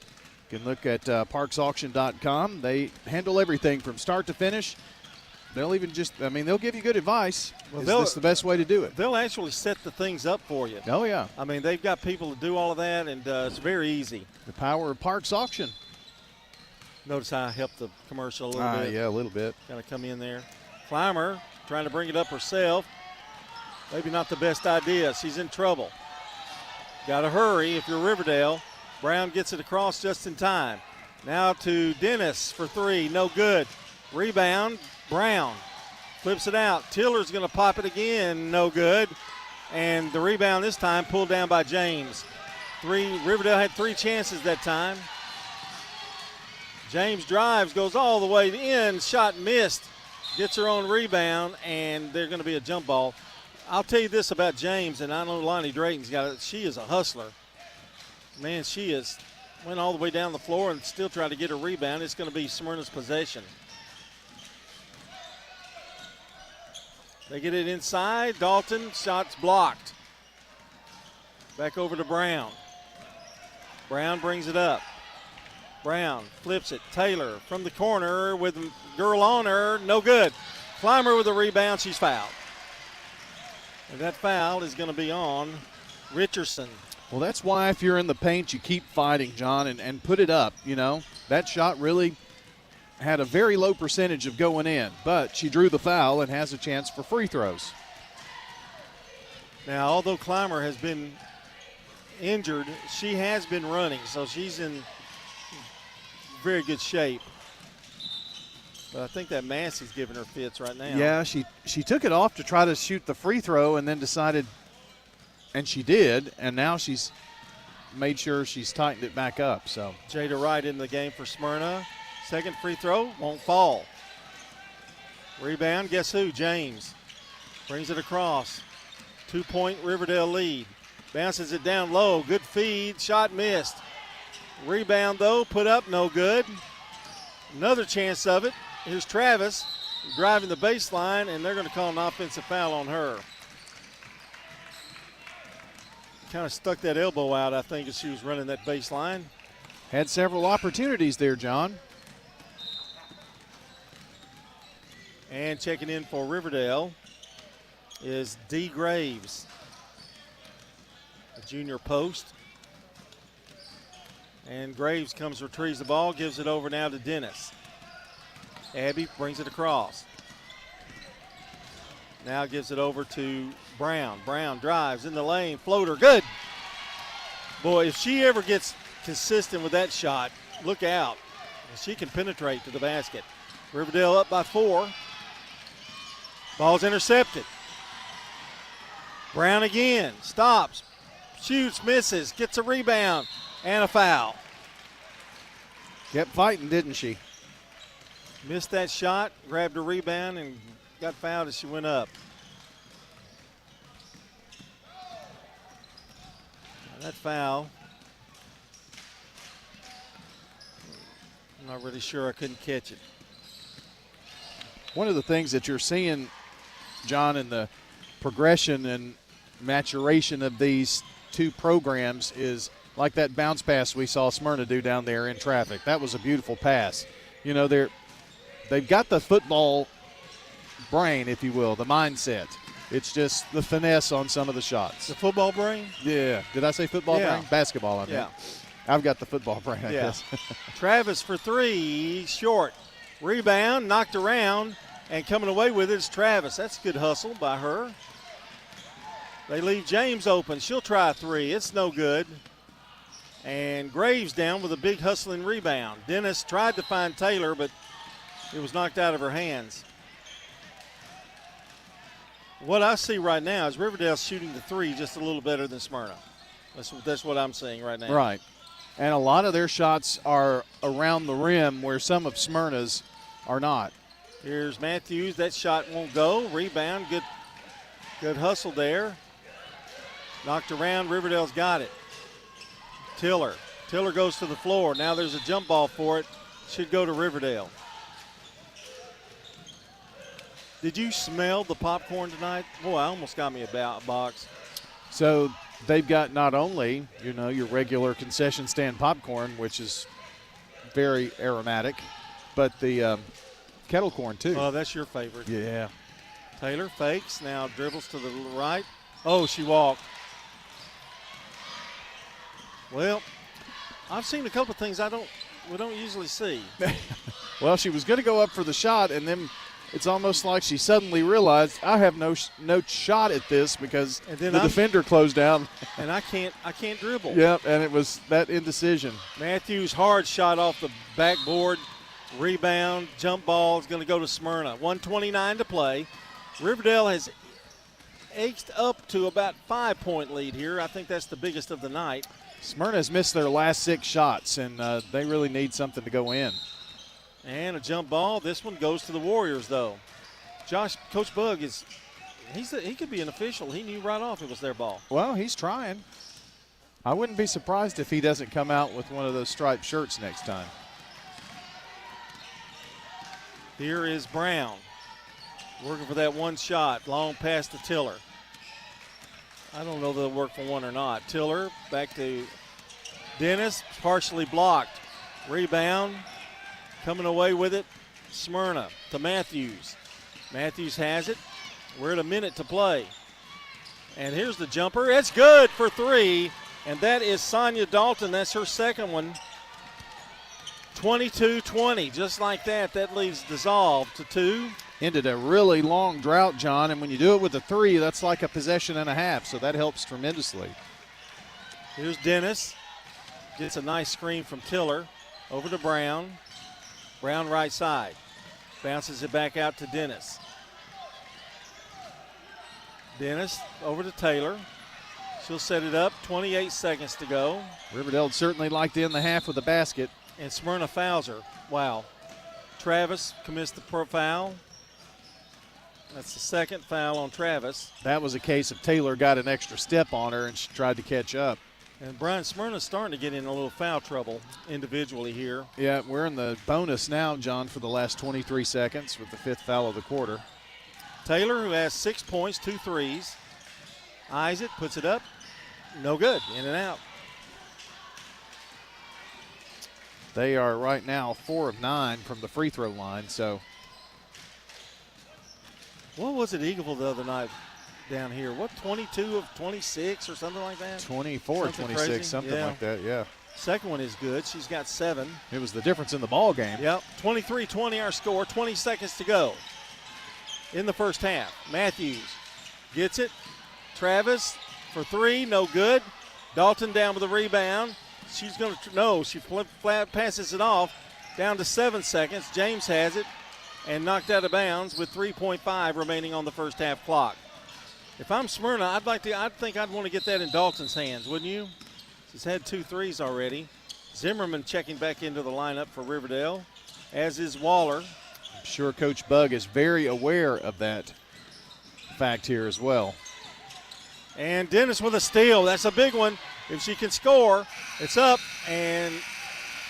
You can look at parksauction.com. They handle everything from start to finish. They'll even they'll give you good advice. Well, is this the best way to do it? They'll actually set the things up for you. Oh, yeah. I mean, they've got people to do all of that, and it's very easy. The power of Parks Auction. Notice how I helped the commercial a little bit. Yeah, a little bit. Kind of come in there. Clymer trying to bring it up herself. Maybe not the best idea. She's in trouble. Got to hurry if you're Riverdale. Brown gets it across just in time. Now to Dennis for 3. No good. Rebound. Brown flips it out. Tiller's going to pop it again. No good. And the rebound this time pulled down by James. Riverdale had 3 chances that time. James drives, goes all the way in. Shot missed. Gets her own rebound, and they're going to be a jump ball. I'll tell you this about James, and I know Lonnie Drayton's got it. She is a hustler. Man, she went all the way down the floor and still tried to get a rebound. It's going to be Smyrna's possession. They get it inside. Dalton, shot's blocked. Back over to Brown. Brown brings it up. Brown flips it. Taylor from the corner with a girl on her. No good. Clymer with a rebound. She's fouled. And that foul is going to be on Richardson. Well, that's why if you're in the paint, you keep fighting, John, and put it up. You know, that shot really had a very low percentage of going in, but she drew the foul and has a chance for free throws. Now, although Clymer has been injured, she has been running, so she's in very good shape. But I think that Massey's giving her fits right now. Yeah, she took it off to try to shoot the free throw and then decided, and she did, and now she's made sure she's tightened it back up. So Jada Wright in the game for Smyrna. Second free throw, won't fall. Rebound, guess who? James. Brings it across. 2-point Riverdale lead. Bounces it down low. Good feed. Shot missed. Rebound, though, put up, no good. Another chance of it. Here's Travis driving the baseline, and they're going to call an offensive foul on her. Kind of stuck that elbow out, I think, as she was running that baseline. Had several opportunities there, John. And checking in for Riverdale is D. Graves, a junior post. And Graves retrieves the ball, gives it over now to Dennis. Abby brings it across. Now gives it over to Brown. Brown drives in the lane, floater, good. Boy, if she ever gets consistent with that shot, look out. She can penetrate to the basket. Riverdale up by 4. Ball's intercepted. Brown again, stops, shoots, misses, gets a rebound, and a foul. Kept fighting, didn't she? Missed that shot, grabbed a rebound, and got fouled as she went up. That foul, I'm not really sure. I couldn't catch it. One of the things that you're seeing, John, in the progression and maturation of these two programs is like that bounce pass we saw Smyrna do down there in traffic. That was a beautiful pass. You know, they've got the football brain, if you will, the mindset. It's just the finesse on some of the shots. The football brain? Yeah. Did I say football brain? Basketball, I mean. Yeah. I've got the football brain, I guess. Travis for 3, short. Rebound, knocked around, and coming away with it is Travis. That's good hustle by her. They leave James open. She'll try a 3. It's no good. And Graves down with a big hustling rebound. Dennis tried to find Taylor, but it was knocked out of her hands. What I see right now is Riverdale shooting the 3 just a little better than Smyrna. That's what I'm seeing right now. Right. And a lot of their shots are around the rim where some of Smyrna's are not. Here's Matthews. That shot won't go. Rebound. Good hustle there. Knocked around. Riverdale's got it. Tiller goes to the floor. Now there's a jump ball for it. Should go to Riverdale. Did you smell the popcorn tonight? Boy, I almost got me a box. So they've got not only, your regular concession stand popcorn, which is very aromatic, but the kettle corn too. Oh, that's your favorite. Yeah. Taylor fakes, now dribbles to the right. Oh, she walked. Well, I've seen a couple of things we don't usually see. Well, she was going to go up for the shot, and then it's almost like she suddenly realized I have no shot at this because the defender closed down. And I can't dribble. Yep, and it was that indecision. Matthews hard shot off the backboard, rebound, jump ball is going to go to Smyrna. 1:29 to play. Riverdale has edged up to about 5-point lead here. I think that's the biggest of the night. Smyrna's missed their last 6 shots, and they really need something to go in. And a jump ball. This one goes to the Warriors, though. Coach Bug he could be an official. He knew right off it was their ball. Well, he's trying. I wouldn't be surprised if he doesn't come out with one of those striped shirts next time. Here is Brown working for that one shot. Long pass to Tiller. I don't know if they'll work for one or not. Tiller back to Dennis, partially blocked. Rebound. Coming away with it, Smyrna to Matthews. Matthews has it. We're at a minute to play. And here's the jumper. It's good for 3. And that is Sonia Dalton. That's her second one. 22-20. Just like that, that leaves dissolved to 2. Ended a really long drought, John. And when you do it with a 3, that's like a possession and a half. So that helps tremendously. Here's Dennis. Gets a nice screen from Tiller. Over to Brown. Brown right side. Bounces it back out to Dennis. Dennis over to Taylor. She'll set it up. 28 seconds to go. Riverdale certainly like to end the half with a basket. And Smyrna fouls her. Wow. Travis commits the foul. That's the second foul on Travis. That was a case of Taylor got an extra step on her and she tried to catch up. And Brian, Smyrna's starting to get in a little foul trouble individually here. Yeah, we're in the bonus now, John, for the last 23 seconds with the 5th foul of the quarter. Taylor, who has 6 points, 2 threes. Eyes it, puts it up. No good, in and out. They are right now 4 of 9 from the free throw line, so What was it, Eagleville, the other night down here? What, 22 of 26 or something like that? 24, something 26, crazy. something like that, yeah. Second one is good. She's got 7. It was the difference in the ball game. Yep, 23-20 our score, 20 seconds to go in the first half. Matthews gets it. Travis for 3, no good. Dalton down with the rebound. She's going to, no, she flat passes it off. Down to 7 seconds. James has it and knocked out of bounds with 3.5 remaining on the first half clock. If I'm Smyrna, I think I'd want to get that in Dalton's hands, wouldn't you? She's had 2 threes already. Zimmerman checking back into the lineup for Riverdale, as is Waller. I'm sure Coach Bugg is very aware of that fact here as well. And Dennis with a steal. That's a big one. If she can score, it's up. And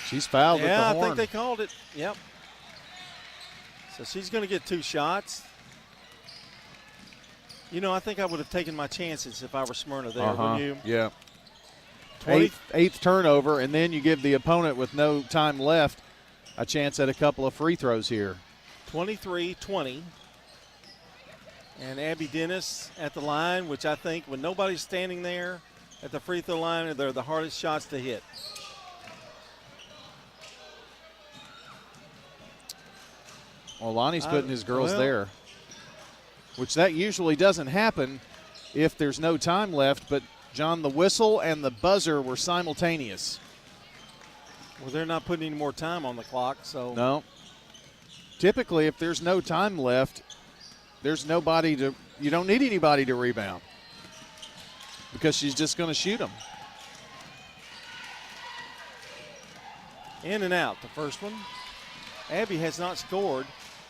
she's fouled at the horn. I think they called it. Yep. So she's going to get 2 shots. You know, I think I would have taken my chances if I were Smyrna there, wouldn't you? Yeah. Eighth turnover, and then you give the opponent with no time left a chance at a couple of free throws here. 23-20. And Abby Dennis at the line, which I think when nobody's standing there at the free throw line, they're the hardest shots to hit. Well, Lonnie's putting his girls there, which that usually doesn't happen if there's no time left, but John, the whistle and the buzzer were simultaneous. Well, they're not putting any more time on the clock, so. No. Typically, if there's no time left, there's nobody to, you don't need anybody to rebound because she's just going to shoot them. In and out, the first one. Abby has not scored.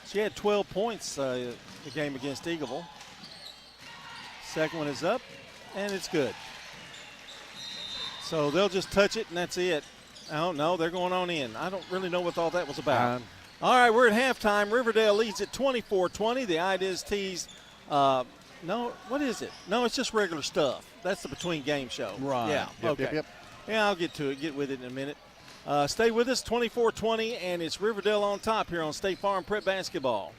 She had 12 points the game against Eagleville. Second one is up, and it's good. So they'll just touch it, and that's it. Oh, no, they're going on in. I don't really know what all that was about. All right, we're at halftime. Riverdale leads at 24-20. The Ideas Tees, no, what is it? No, it's just regular stuff. That's the between game show. Right. Yeah, okay. Yep. Yeah, I'll get to it. Get with it in a minute. Stay with us, 24-20, and it's Riverdale on top here on State Farm Prep Basketball.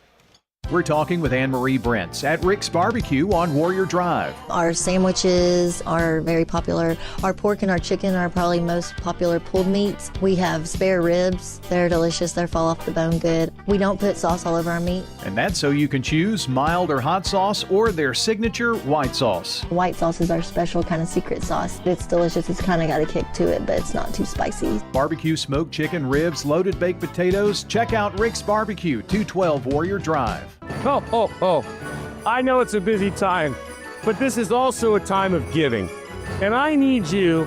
We're talking with Anne-Marie Brents at Rick's Barbecue on Warrior Drive. Our sandwiches are very popular. Our pork and our chicken are probably most popular pulled meats. We have spare ribs. They're delicious. They fall off the bone good. We don't put sauce all over our meat. And that's so you can choose mild or hot sauce or their signature white sauce. White sauce is our special kind of secret sauce. It's delicious. It's kind of got a kick to it, but it's not too spicy. Barbecue smoked chicken, ribs, loaded baked potatoes. Check out Rick's Barbecue, 212 Warrior Drive. Oh. I know it's a busy time, but this is also a time of giving. And I need you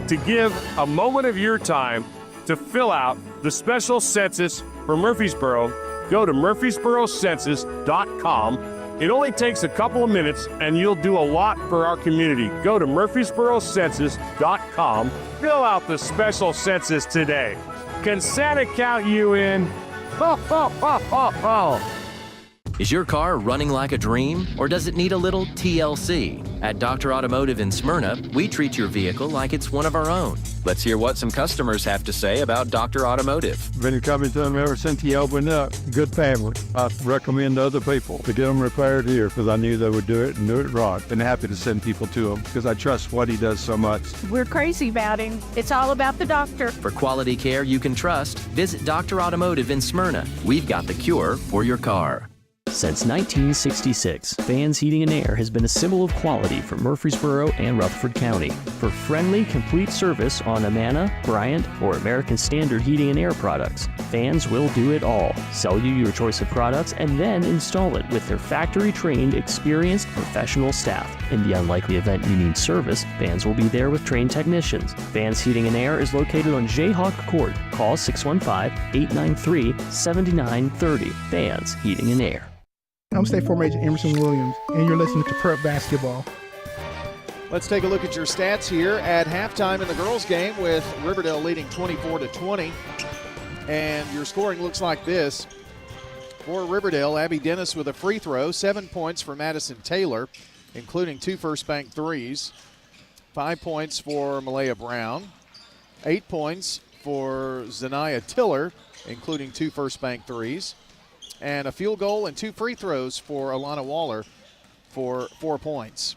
to give a moment of your time to fill out the special census for Murfreesboro. Go to murfreesborocensus.com. It only takes a couple of minutes, and you'll do a lot for our community. Go to murfreesborocensus.com. Fill out the special census today. Can Santa count you in? Is your car running like a dream, or does it need a little TLC? At Dr. Automotive in Smyrna, we treat your vehicle like it's one of our own. Let's hear what some customers have to say about Dr. Automotive. Been coming to them ever since he opened up. Good family. I recommend to other people to get them repaired here because I knew they would do it and do it right. Been happy to send people to him because I trust what he does so much. We're crazy about him. It's all about the doctor. For quality care you can trust, visit Dr. Automotive in Smyrna. We've got the cure for your car. Since 1966, Fans Heating and Air has been a symbol of quality for Murfreesboro and Rutherford County. For friendly, complete service on Amana, Bryant, or American Standard Heating and Air products, Fans will do it all. Sell you your choice of products and then install it with their factory-trained, experienced, professional staff. In the unlikely event you need service, Fans will be there with trained technicians. Fans Heating and Air is located on Jayhawk Court. Call 615-893-7930. Fans Heating and Air. I'm State Farm Agent Emerson Williams, and you're listening to Prep Basketball. Let's take a look at your stats here at halftime in the girls' game with Riverdale leading 24-20. And your scoring looks like this. For Riverdale, Abby Dennis with a free throw, 7 points for Madison Taylor, including 2 first bank threes. 5 points for Malaya Brown. 8 points for Zanaya Tiller, including 2 first bank threes. and a field goal and 2 free throws for Alana Waller for 4 points.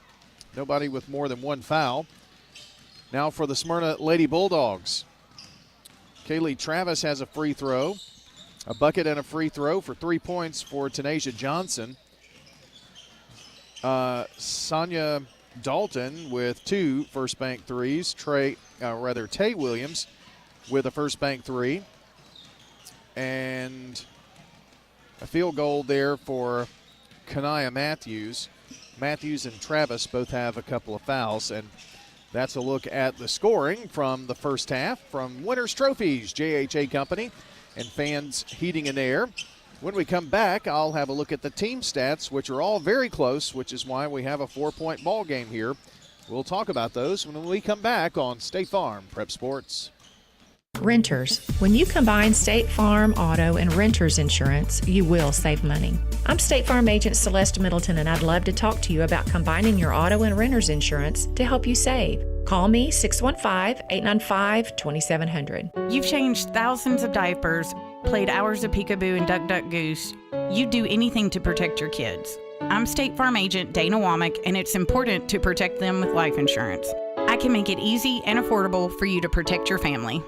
Nobody with more than 1 foul. Now for the Smyrna Lady Bulldogs. Kaylee Travis has a free throw, a bucket and a free throw for 3 points for Tanasia Johnson. Sonia Dalton with 2 first bank threes. Tay Williams with a first bank 3. And a field goal there for Kanaya Matthews. Matthews and Travis both have a couple of fouls, and that's a look at the scoring from the first half from Winners Trophies, JHA Company, and Fans Heating and Air. When we come back, I'll have a look at the team stats, which are all very close, which is why we have a 4-point ball game here. We'll talk about those when we come back on State Farm Prep Sports. Renters. When you combine State Farm, auto, and renters insurance, you will save money. I'm State Farm Agent Celeste Middleton, and I'd love to talk to you about combining your auto and renters insurance to help you save. Call me 615-895-2700. You've changed thousands of diapers, played hours of peekaboo and duck, duck, goose. You'd do anything to protect your kids. I'm State Farm Agent Dana Womack, and it's important to protect them with life insurance. I can make it easy and affordable for you to protect your family.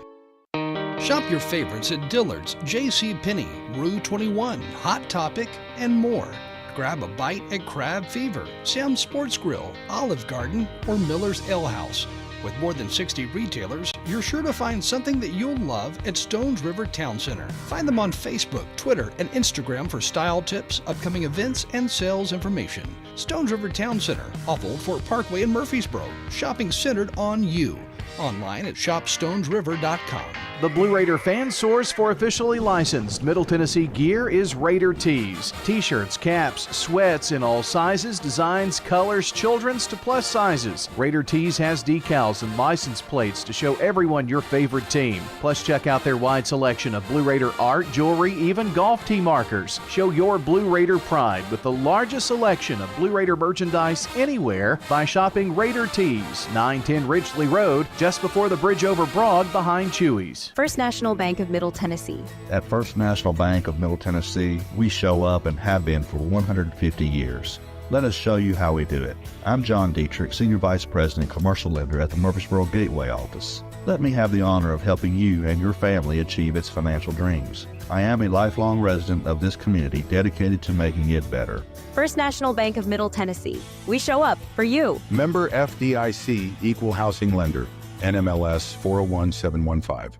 Shop your favorites at Dillard's, JCPenney, Rue 21, Hot Topic, and more. Grab a bite at Crab Fever, Sam's Sports Grill, Olive Garden, or Miller's Ale House. With more than 60 retailers, you're sure to find something that you'll love at Stones River Town Center. Find them on Facebook, Twitter, and Instagram for style tips, upcoming events, and sales information. Stones River Town Center, off Old Fort Parkway in Murfreesboro. Shopping centered on you. Online at shopstonesriver.com. The Blue Raider fan source for officially licensed Middle Tennessee gear is Raider Tees. T-shirts, caps, sweats in all sizes, designs, colors, children's to plus sizes. Raider Tees has decals and license plates to show everyone your favorite team. Plus, check out their wide selection of Blue Raider art, jewelry, even golf tee markers. Show your Blue Raider pride with the largest selection of Blue Raider merchandise anywhere by shopping Raider Tees, 910 Ridgely Road, just before the bridge over Broad behind Chewy's. First National Bank of Middle Tennessee. At First National Bank of Middle Tennessee, we show up and have been for 150 years. Let us show you how we do it. I'm John Dietrich, Senior Vice President Commercial Lender at the Murfreesboro Gateway office. Let me have the honor of helping you and your family achieve its financial dreams. I am a lifelong resident of this community dedicated to making it better. First National Bank of Middle Tennessee. We show up for you. Member FDIC, Equal Housing Lender, NMLS 401715.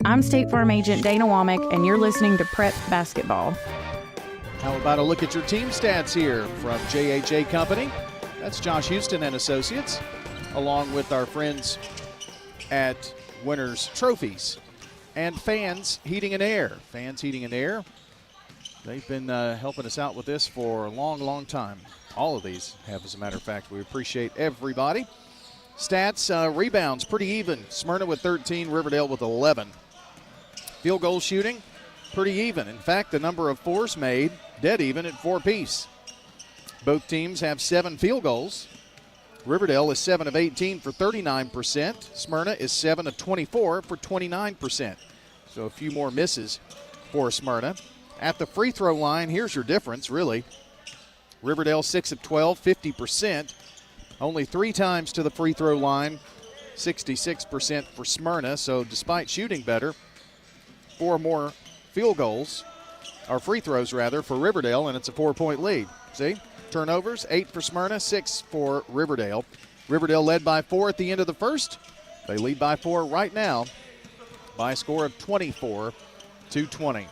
I'm State Farm Agent Dana Womack, and you're listening to Prep Basketball. How about a look at your team stats here from JHA Company? That's Josh Houston and Associates, along with our friends at Winners Trophies and Fans Heating and Air. Fans Heating and Air, they've been helping us out with this for a long, long time. All of these have, as a matter of fact. We appreciate everybody. Stats, rebounds, pretty even. Smyrna with 13, Riverdale with 11. Field goal shooting, pretty even. In fact, the number of fours made, dead even at 4 apiece. Both teams have 7 field goals. Riverdale is 7 of 18 for 39%. Smyrna is 7 of 24 for 29%. So a few more misses for Smyrna. At the free throw line, here's your difference, really. Riverdale 6 of 12, 50%. Only 3 times to the free throw line, 66% for Smyrna. So despite shooting better, 4 more field goals, or free throws rather, for Riverdale, and it's a 4-point lead. See? Turnovers, 8 for Smyrna, 6 for Riverdale. Riverdale led by 4 at the end of the first. They lead by 4 right now by a score of 24-20.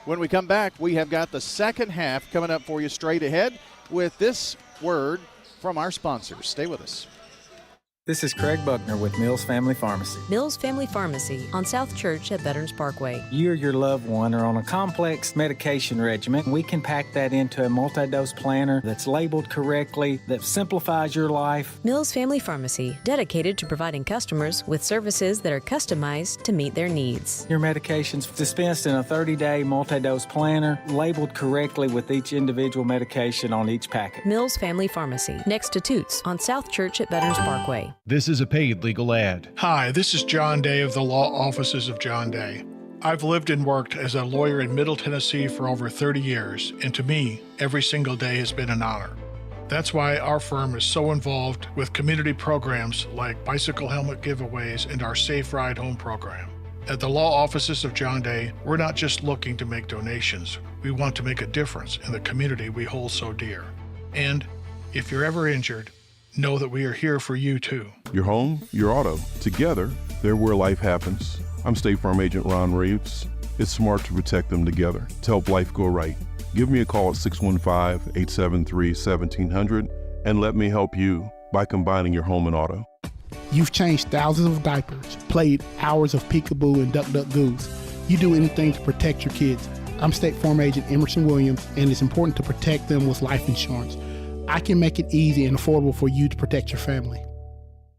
When we come back, we have got the second half coming up for you straight ahead with this word from our sponsors. Stay with us. This is Craig Buckner with Mills Family Pharmacy. Mills Family Pharmacy on South Church at Veterans Parkway. You or your loved one are on a complex medication regimen. We can pack that into a multi-dose planner that's labeled correctly, that simplifies your life. Mills Family Pharmacy, dedicated to providing customers with services that are customized to meet their needs. Your medication's dispensed in a 30-day multi-dose planner, labeled correctly with each individual medication on each packet. Mills Family Pharmacy, next to Toots on South Church at Veterans Parkway. This is a paid legal ad. Hi, this is John Day of the Law Offices of John Day. I've lived and worked as a lawyer in Middle Tennessee for over 30 years, and to me, every single day has been an honor. That's why our firm is so involved with community programs like bicycle helmet giveaways and our Safe Ride Home program. At the law offices of John Day, we're not just looking to make donations. We want to make a difference in the community we hold so dear. And if you're ever injured, know that we are here for you too. Your home, your auto. Together, they're where life happens. I'm State Farm Agent Ron Reeves. It's smart to protect them together to help life go right. Give me a call at 615-873-1700 and let me help you by combining your home and auto. You've changed thousands of diapers, played hours of peekaboo and duck, duck, goose. You do anything to protect your kids. I'm State Farm Agent Emerson Williams, and it's important to protect them with life insurance. I can make it easy and affordable for you to protect your family.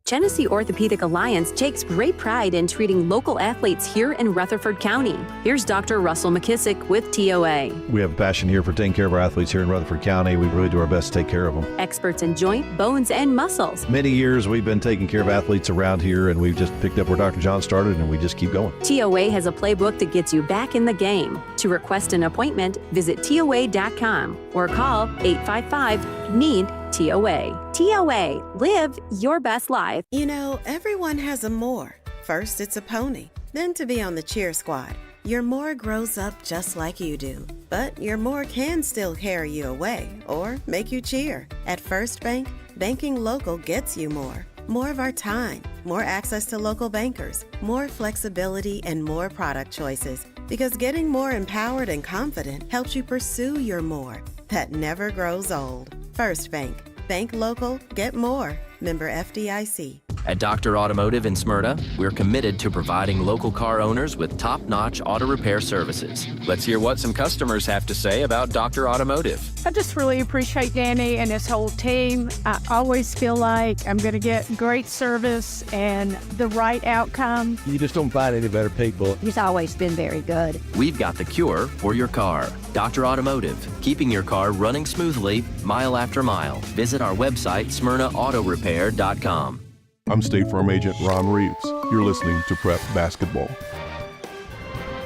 Genesee Orthopedic Alliance takes great pride in treating local athletes here in Rutherford County. Here's Dr. Russell McKissick with TOA. We have a passion here for taking care of our athletes here in Rutherford County. We really do our best to take care of them. Experts in joint, bones, and muscles. Many years we've been taking care of athletes around here, and we've just picked up where Dr. John started, and we just keep going. TOA has a playbook that gets you back in the game. To request an appointment, visit TOA.com or call 855-NEED-TOA. TOA, live your best life. You know, everyone has a more. First, it's a pony. Then to be on the cheer squad. Your more grows up just like you do. But your more can still carry you away or make you cheer. At First Bank, banking local gets you more. More of our time, more access to local bankers, more flexibility, and more product choices. Because getting more empowered and confident helps you pursue your more that never grows old. First Bank. Bank local, get more. Member FDIC. At Dr. Automotive in Smyrna, we're committed to providing local car owners with top-notch auto repair services. Let's hear what some customers have to say about Dr. Automotive. I just really appreciate Danny and his whole team. I always feel like I'm going to get great service and the right outcome. You just don't find any better people. He's always been very good. We've got the cure for your car. Dr. Automotive, keeping your car running smoothly mile after mile. Visit our website, SmyrnaAutoRepair.com. I'm State Farm Agent Ron Reeves. You're listening to Prep Basketball.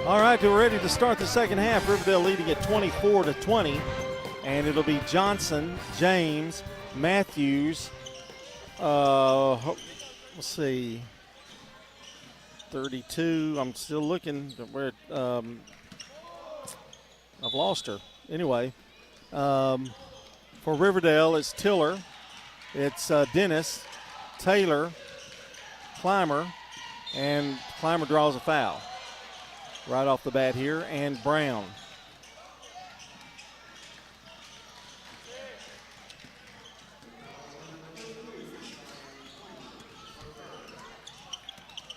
All right, we're ready to start the second half. Riverdale leading at 24-20, and it'll be Johnson, James, Matthews. Let's see, 32. I'm still looking. Where I've lost her. Anyway, for Riverdale, it's Tiller, it's Dennis, Taylor, Clymer, and Clymer draws a foul right off the bat here, and Brown.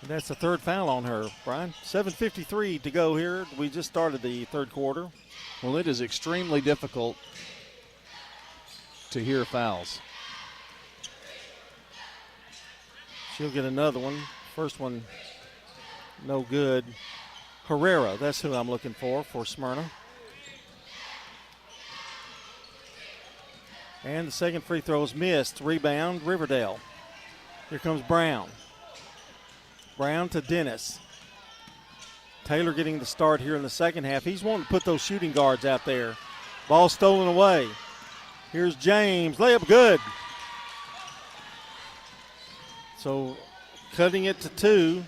And that's the third foul on her, Brian. 7:53 to go here. We just started the third quarter. Well, it is extremely difficult to hear fouls. She'll get another one. First one, no good. Herrera, that's who I'm looking for Smyrna. And the second free throw is missed. Rebound, Riverdale. Here comes Brown. Brown to Dennis. Taylor getting the start here in the second half. He's wanting to put those shooting guards out there. Ball stolen away. Here's James. Layup good. So cutting it to two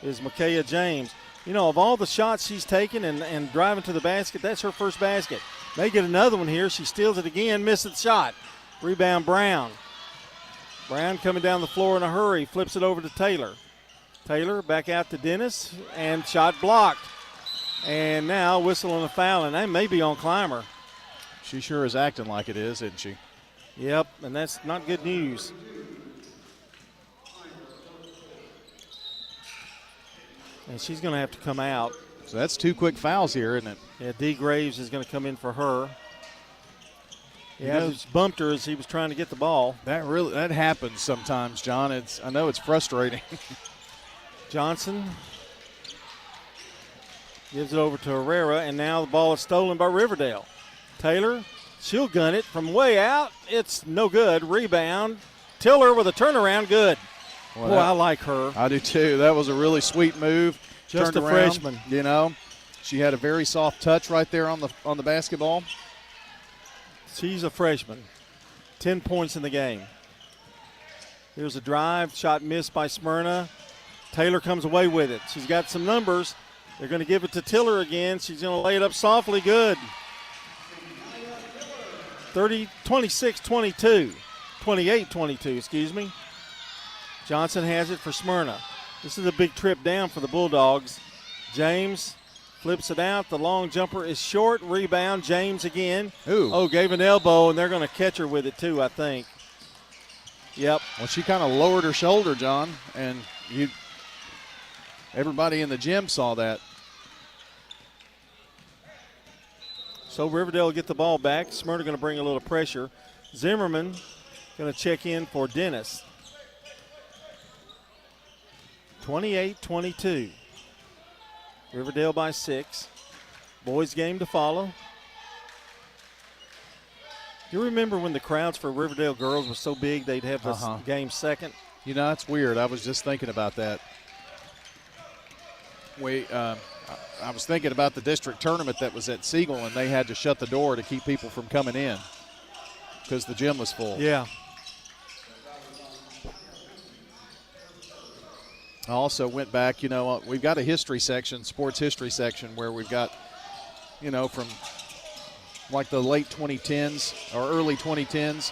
is Micaiah James. You know, of all the shots she's taken and driving to the basket, that's her first basket. May get another one here. She steals it again, misses the shot. Rebound Brown. Brown coming down the floor in a hurry, flips it over to Taylor. Taylor back out to Dennis, and shot blocked. And now whistle and a foul, and that may be on Clymer. She sure is acting like it is, isn't she? Yep, and that's not good news. And she's going to have to come out. So that's two quick fouls here, isn't it? Yeah, D. Graves is going to come in for her. Yeah, he just bumped her as he was trying to get the ball. That happens sometimes, John. I know it's frustrating. Johnson gives it over to Herrera, and now the ball is stolen by Riverdale. Taylor, she'll gun it from way out. It's no good. Rebound. Tiller with a turnaround, good. Boy, I like her. I do too. That was a really sweet move. Just turned a around, freshman. You know, she had a very soft touch right there on the basketball. She's a freshman. 10 points in the game. Here's a drive. Shot missed by Smyrna. Taylor comes away with it. She's got some numbers. They're going to give it to Tiller again. She's going to lay it up softly. Good. 26-22. 28-22, excuse me. Johnson has it for Smyrna. This is a big trip down for the Bulldogs. James flips it out. The long jumper is short. Rebound. James again. Ooh. Oh, gave an elbow, and they're going to catch her with it too, I think. Yep. Well, she kind of lowered her shoulder, John, and everybody in the gym saw that. So Riverdale will get the ball back. Smyrna going to bring a little pressure. Zimmerman going to check in for Dennis. 28-22. Riverdale by 6. Boys game to follow. You remember when the crowds for Riverdale girls were so big they'd have this game second? You know, that's weird. I was just thinking about that. I was thinking about the district tournament that was at Siegel, and they had to shut the door to keep people from coming in because the gym was full. Yeah. I also went back, we've got a history section, sports history section, where we've got, from like the late 2010s or early 2010s,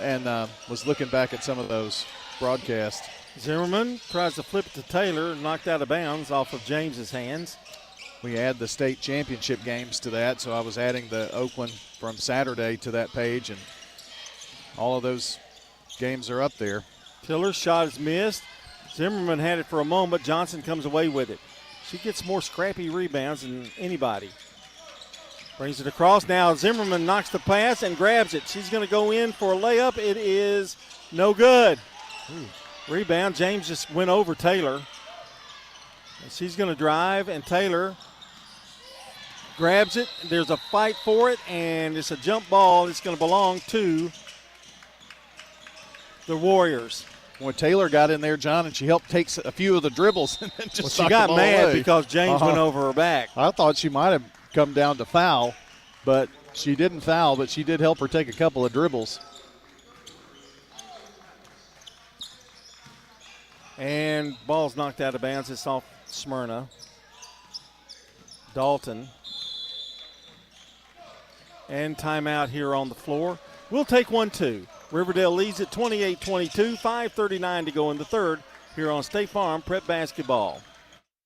and was looking back at some of those broadcasts. Zimmerman tries to flip it to Taylor, knocked out of bounds off of James's hands. We add the state championship games to that, so I was adding the Oakland from Saturday to that page, and all of those games are up there. Tiller's shot is missed. Zimmerman had it for a moment. Johnson comes away with it. She gets more scrappy rebounds than anybody. Brings it across. Now Zimmerman knocks the pass and grabs it. She's going to go in for a layup. It is no good. Rebound. James just went over Taylor. And she's going to drive, and Taylor grabs it. There's a fight for it, and it's a jump ball. It's going to belong to the Warriors. When Taylor got in there, John, and she helped take a few of the dribbles and then just she got mad away. because James went over her back. I thought she might have come down to foul, but she didn't foul, but she did help her take a couple of dribbles. And ball's knocked out of bounds. It's off Smyrna. Dalton. And timeout here on the floor. We'll take 1-2. Riverdale leads at 28-22, 5:39 to go in the third here on State Farm Prep Basketball.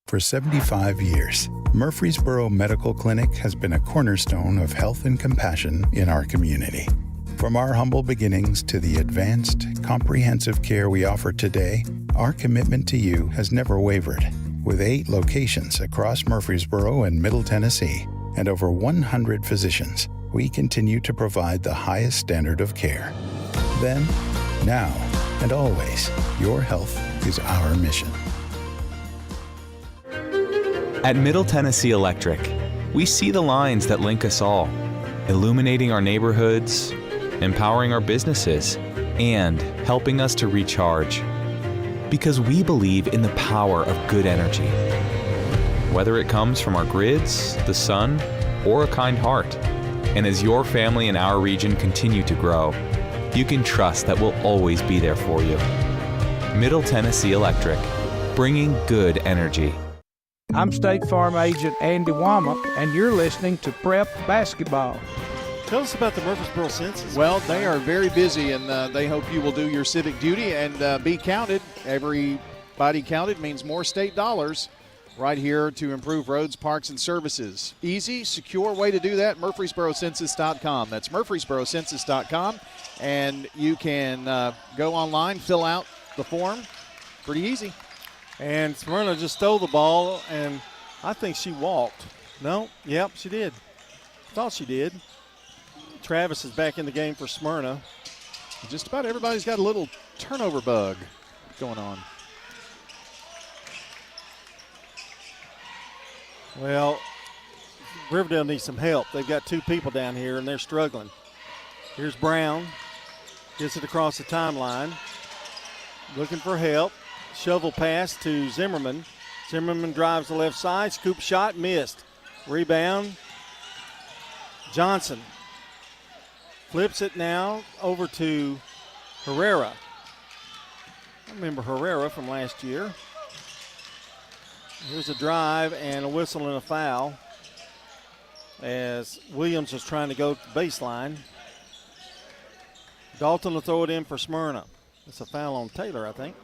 For 75 years, Murfreesboro Medical Clinic has been a cornerstone of health and compassion in our community. From our humble beginnings to the advanced, comprehensive care we offer today, our commitment to you has never wavered. With 8 locations across Murfreesboro and Middle Tennessee and over 100 physicians, we continue to provide the highest standard of care. Then, now, and always, your health is our mission. At Middle Tennessee Electric, we see the lines that link us all, illuminating our neighborhoods, empowering our businesses, and helping us to recharge. Because we believe in the power of good energy. Whether it comes from our grids, the sun, or a kind heart. And as your family and our region continue to grow, you can trust that we'll always be there for you. Middle Tennessee Electric, bringing good energy. I'm State Farm Agent Andy Womack, and you're listening to Prep Basketball. Tell us about the Murfreesboro Census. Well, they are very busy, and they hope you will do your civic duty and be counted. Everybody counted means more state dollars right here to improve roads, parks, and services. Easy, secure way to do that, MurfreesboroCensus.com. That's MurfreesboroCensus.com, and you can go online, fill out the form. Pretty easy. And Smyrna just stole the ball, and I think she walked. No? Yep, she did. Thought she did. Travis is back in the game for Smyrna. Just about everybody's got a little turnover bug going on. Well, Riverdale needs some help. They've got 2 people down here, and they're struggling. Here's Brown. Gets it across the timeline. Looking for help. Shovel pass to Zimmerman. Zimmerman drives the left side. Scoop shot, missed. Rebound. Johnson flips it now over to Herrera. I remember Herrera from last year. Here's a drive and a whistle and a foul as Williams was trying to go to the baseline. Dalton will throw it in for Smyrna. It's a foul on Taylor, I think.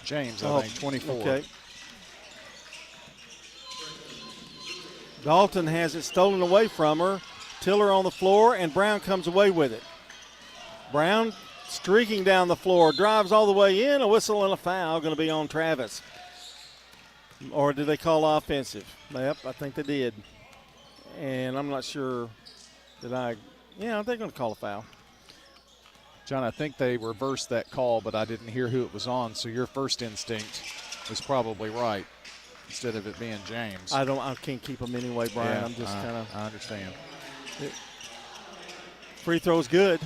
James, I think, 24. Okay. Dalton has it stolen away from her. Tiller on the floor, and Brown comes away with it. Brown streaking down the floor, drives all the way in. A whistle and a foul going to be on Travis. Or did they call offensive? Yep, I think they did. And I'm not sure yeah, they're going to call a foul. John, I think they reversed that call, but I didn't hear who it was on, so your first instinct was probably right instead of it being James. I can't keep them anyway, Brian. Yeah, I'm just kind of. I understand. Free throw's good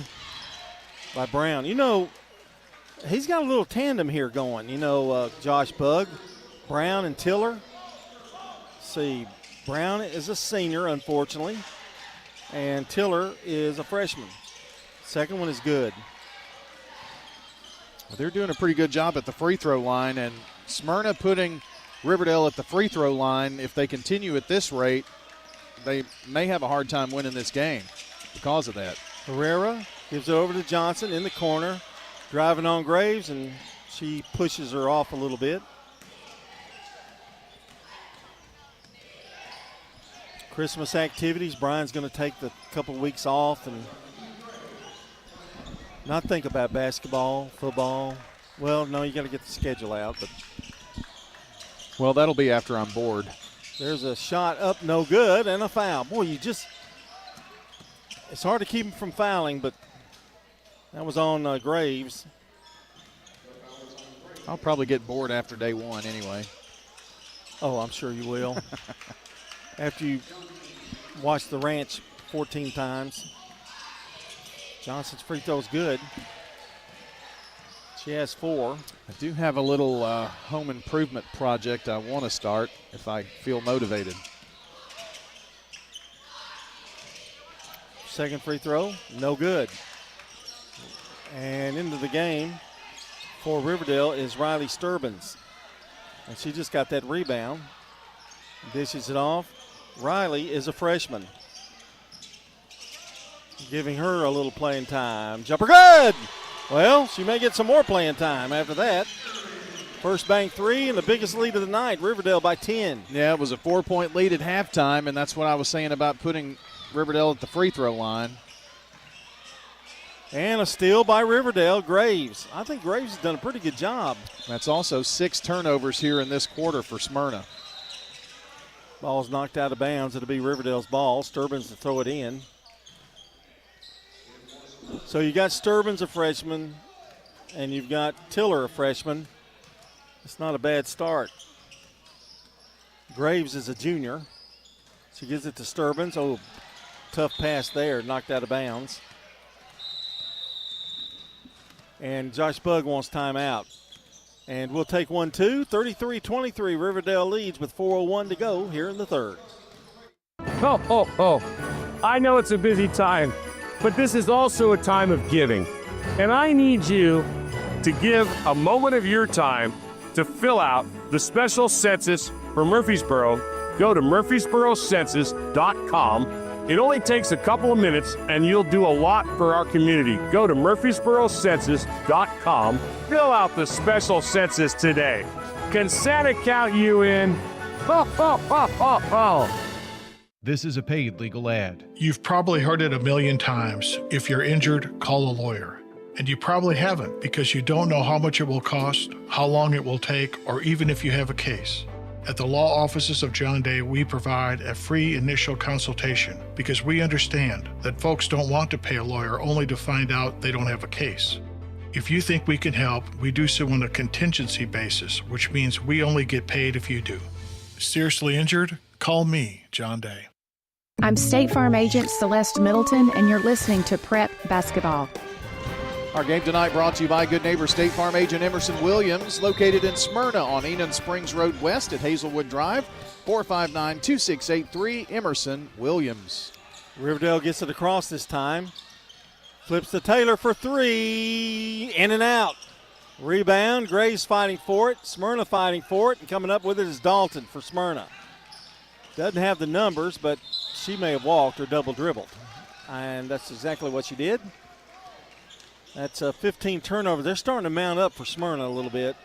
by Brown. You know, he's got a little tandem here going. You know, Josh Bugg, Brown, and Tiller. See, Brown is a senior, unfortunately, and Tiller is a freshman. Second one is good. Well, they're doing a pretty good job at the free throw line, and Smyrna putting Riverdale at the free throw line. If they continue at this rate, they may have a hard time winning this game because of that. Herrera gives it over to Johnson in the corner, driving on Graves, and she pushes her off a little bit. Christmas activities. Brian's going to take the couple weeks off and not think about basketball, football. Well, no, you got to get the schedule out. But well, that'll be after I'm bored. There's a shot up, no good, and a foul. Boy, it's hard to keep him from fouling, but that was on Graves. I'll probably get bored after day one anyway. Oh, I'm sure you will. After you watch The Ranch 14 times. Johnson's free throw's good. She has 4. I do have a little home improvement project I want to start if I feel motivated. Second free throw, no good. And into the game for Riverdale is Riley Sturbins. And she just got that rebound. Dishes it off. Riley is a freshman. Giving her a little playing time. Jumper good! Well, she may get some more playing time after that. First bank 3 and the biggest lead of the night. Riverdale by 10. Yeah, it was a 4-point lead at halftime, and that's what I was saying about putting Riverdale at the free throw line. And a steal by Riverdale, Graves. I think Graves has done a pretty good job. That's also 6 turnovers here in this quarter for Smyrna. Ball's knocked out of bounds. It'll be Riverdale's ball. Sturbins to throw it in. So you got Sturbins, a freshman, and you've got Tiller, a freshman. It's not a bad start. Graves is a junior. She gives it to Sturbins. Oh, tough pass there, knocked out of bounds. And Josh Bugg wants timeout. And we'll take 1-2. 33-23, Riverdale leads with 4:01 to go here in the third. I know it's a busy time, but this is also a time of giving. And I need you to give a moment of your time to fill out the special census for Murfreesboro. Go to murfreesborocensus.com. It only takes a couple of minutes, and you'll do a lot for our community. Go to murfreesborocensus.com. Fill out the special census today. Can Santa count you in? This is a paid legal ad. You've probably heard it a million times. If you're injured, call a lawyer. And you probably haven't because you don't know how much it will cost, how long it will take, or even if you have a case. At the law offices of John Day, we provide a free initial consultation because we understand that folks don't want to pay a lawyer only to find out they don't have a case. If you think we can help, we do so on a contingency basis, which means we only get paid if you do. Seriously injured? Call me, John Day. I'm State Farm Agent Celeste Middleton, and you're listening to Prep Basketball. Our game tonight brought to you by Good Neighbor State Farm agent Emerson Williams, located in Smyrna on Enon Springs Road West at Hazelwood Drive. 459-2683, Emerson Williams. Riverdale gets it across this time. Flips to Taylor for three. In and out. Rebound. Graves fighting for it. Smyrna fighting for it. And coming up with it is Dalton for Smyrna. Doesn't have the numbers, but she may have walked or double dribbled. And that's exactly what she did. That's 15 turnovers. They're starting to mount up for Smyrna a little bit.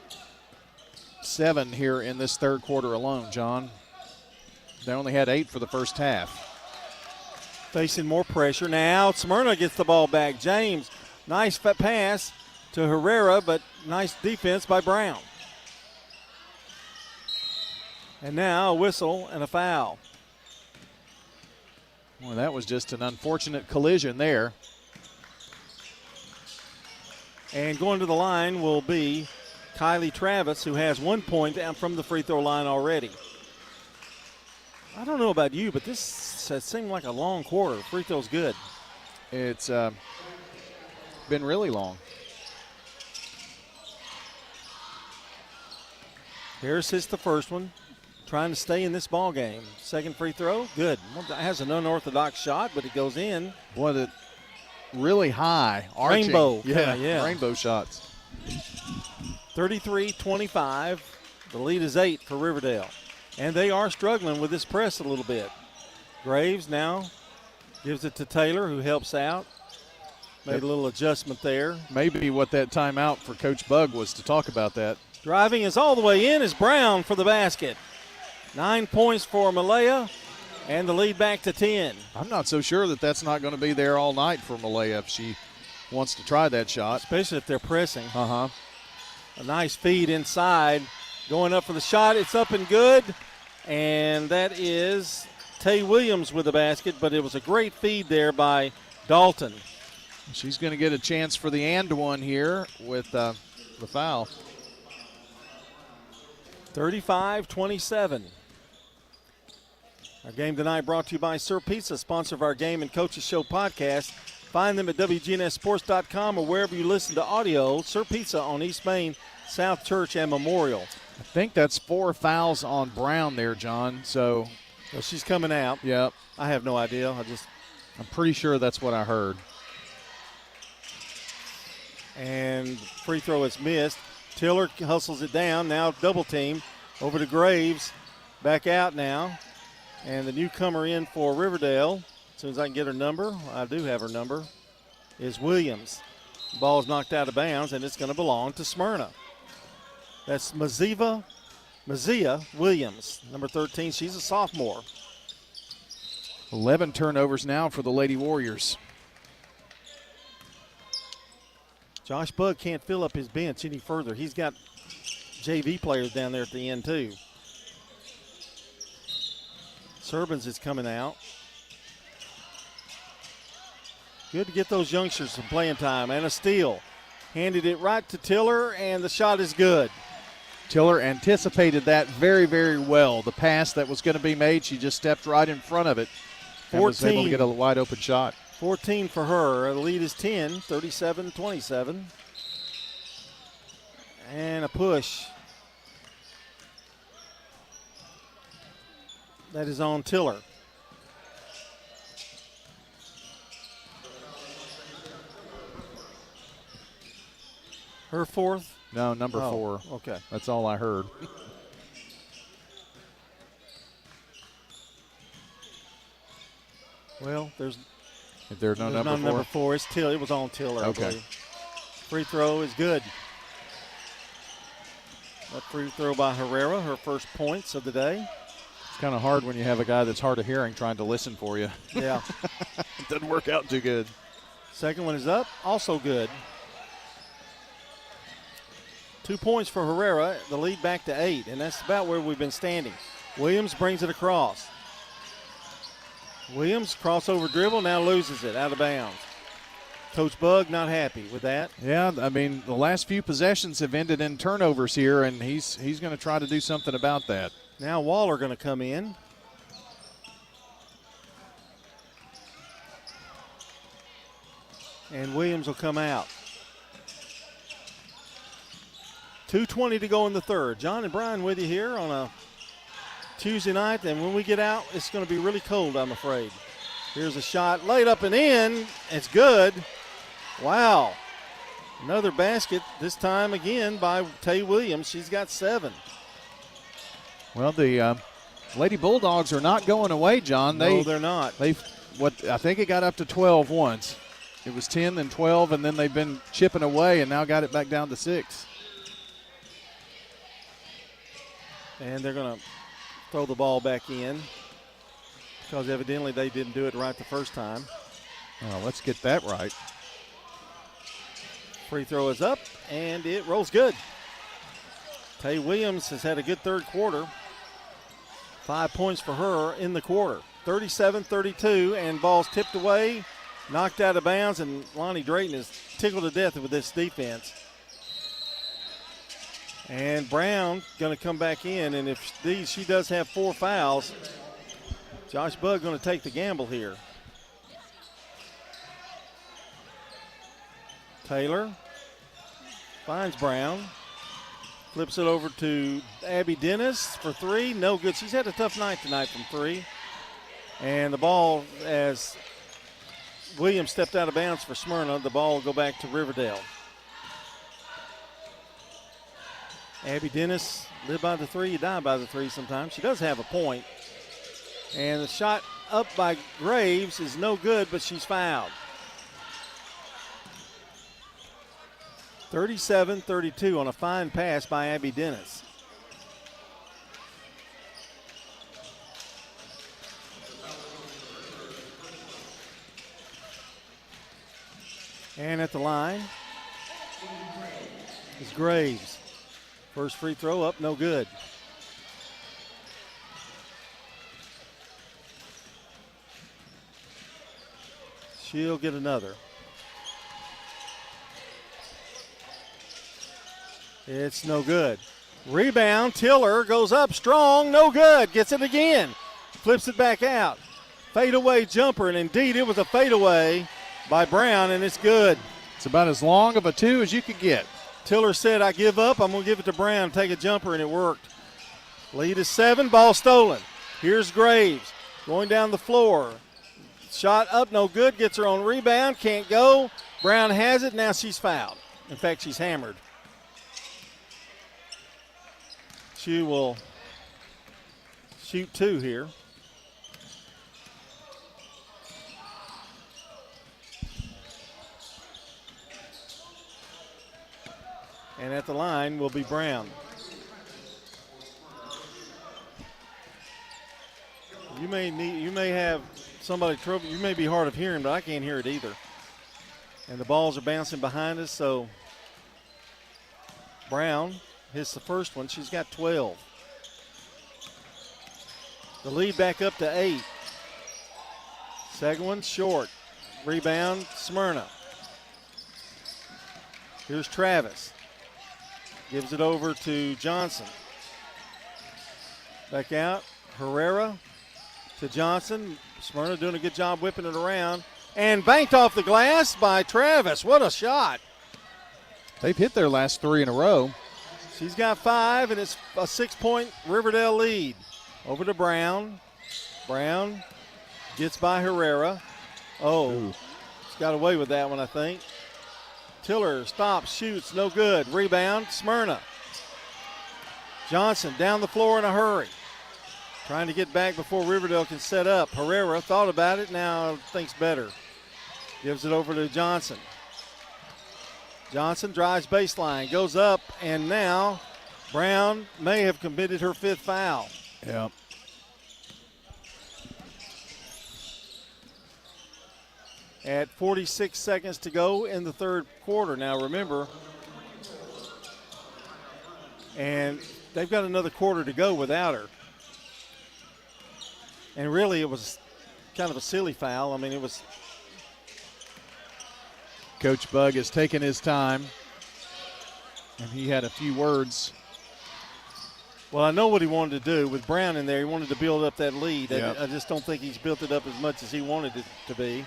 7 here in this third quarter alone, John. They only had 8 for the first half. Facing more pressure. Now Smyrna gets the ball back. James, nice pass to Herrera, but nice defense by Brown. And now a whistle and a foul. Well, that was just an unfortunate collision there. And going to the line will be Kylie Travis, who has 1 point down from the free throw line already. I don't know about you, but this has seemed like a long quarter. Free throw's good. It's been really long. Harris hits the first one, trying to stay in this ball game. Second free throw, good. Well, that has an unorthodox shot, but it goes in. Boy, that really high. Arching. Rainbow. Yeah, rainbow shots. 33-25. The lead is 8 for Riverdale. And they are struggling with this press a little bit. Graves now gives it to Taylor, who helps out. Made a little adjustment there. Maybe what that timeout for Coach Bug was to talk about that. Driving is all the way in is Brown for the basket. 9 points for Malaya, and the lead back to 10. I'm not so sure that that's not going to be there all night for Malaya if she wants to try that shot. Especially if they're pressing. Uh-huh. A nice feed inside. Going up for the shot. It's up and good. And that is Tay Williams with the basket, but it was a great feed there by Dalton. She's going to get a chance for the and one here with the foul. 35-27. Our game tonight brought to you by Sir Pizza, sponsor of our Game and Coaches Show podcast. Find them at wgnssports.com or wherever you listen to audio. Sir Pizza on East Main, South Church, and Memorial. I think that's 4 fouls on Brown there, John. So well, she's coming out. Yep. I have no idea. I'm pretty sure that's what I heard. And free throw is missed. Tiller hustles it down. Now double team over to Graves. Back out now. And the newcomer in for Riverdale, as soon as I can get her number, I do have her number, is Williams. The ball is knocked out of bounds, and it's going to belong to Smyrna. That's Mazia Williams, number 13. She's a sophomore. 11 turnovers now for the Lady Warriors. Josh Bugg can't fill up his bench any further. He's got JV players down there at the end, too. Serbins is coming out. Good to get those youngsters some playing time. And a steal. Handed it right to Tiller, and the shot is good. Tiller anticipated that very, very well. The pass that was going to be made, she just stepped right in front of it and was able to get a wide open shot. 14 for her. The lead is 10, 37-27. And a push. That is on Tiller. Her fourth? No, number 4. Okay. That's all I heard. Well, there's no number 4. It's Tiller. It was on Tiller. Okay. Free throw is good. That free throw by Herrera, her first points of the day. It's kind of hard when you have a guy that's hard of hearing trying to listen for you. Yeah. It doesn't work out too good. Second one is up, also good. 2 points for Herrera, the lead back to 8, and that's about where we've been standing. Williams brings it across. Williams, crossover dribble, now loses it out of bounds. Coach Bug not happy with that. Yeah, I mean, the last few possessions have ended in turnovers here, and he's going to try to do something about that. Now Waller going to come in. And Williams will come out. 2:20 to go in the third. John and Brian with you here on a Tuesday night, and when we get out, it's going to be really cold, I'm afraid. Here's a shot laid up and in. It's good. Wow. Another basket, this time again by Tay Williams. She's got 7. Well, the Lady Bulldogs are not going away, John. No, they're not. I think it got up to 12 once. It was 10, then 12, and then they've been chipping away and now got it back down to 6. And they're going to throw the ball back in because evidently they didn't do it right the first time. Well, let's get that right. Free throw is up, and it rolls good. Tay Williams has had a good third quarter. 5 points for her in the quarter. 37-32, and ball's tipped away, knocked out of bounds, and Lonnie Drayton is tickled to death with this defense. And Brown going to come back in, and if she does have 4 fouls, Josh Bugg going to take the gamble here. Taylor finds Brown, flips it over to Abby Dennis for 3. No good. She's had a tough night tonight from 3. And the ball, as Williams stepped out of bounds for Smyrna, the ball will go back to Riverdale. Abby Dennis, live by the 3, you die by the 3 sometimes. She does have a point. And the shot up by Graves is no good, but she's fouled. 37-32 on a fine pass by Abby Dennis. And at the line is Graves. First free throw up, no good. She'll get another. It's no good. Rebound, Tiller goes up strong, no good. Gets it again. Flips it back out. Fadeaway jumper, and indeed it was a fadeaway by Brown, and it's good. It's about as long of a 2 as you could get. Tiller said, I give up. I'm going to give it to Brown. Take a jumper, and it worked. Lead is 7. Ball stolen. Here's Graves going down the floor. Shot up, no good. Gets her own rebound. Can't go. Brown has it. Now she's fouled. In fact, she's hammered. She will shoot 2 here. And at the line will be Brown. You may have somebody trouble. You may be hard of hearing, but I can't hear it either. And the balls are bouncing behind us, so Brown hits the first one. She's got 12. The lead back up to 8. Second one short. Rebound, Smyrna. Here's Travis. Gives it over to Johnson. Back out. Herrera to Johnson. Smyrna doing a good job whipping it around. And banked off the glass by Travis. What a shot. They've hit their last 3 in a row. She's got 5, and it's a 6-point Riverdale lead. Over to Brown. Brown gets by Herrera. She's got away with that one, I think. Tiller stops, shoots, no good. Rebound, Smyrna. Johnson down the floor in a hurry. Trying to get back before Riverdale can set up. Herrera thought about it, now thinks better. Gives it over to Johnson. Johnson drives baseline, goes up, and now Brown may have committed her 5th foul. Yep. At 46 seconds to go in the third quarter. Now remember, and they've got another quarter to go without her. And really it was kind of a silly foul. I mean, it was. Coach Bugg has taken his time, and he had a few words. Well, I know what he wanted to do with Brown in there. He wanted to build up that lead. Yep. I just don't think he's built it up as much as he wanted it to be.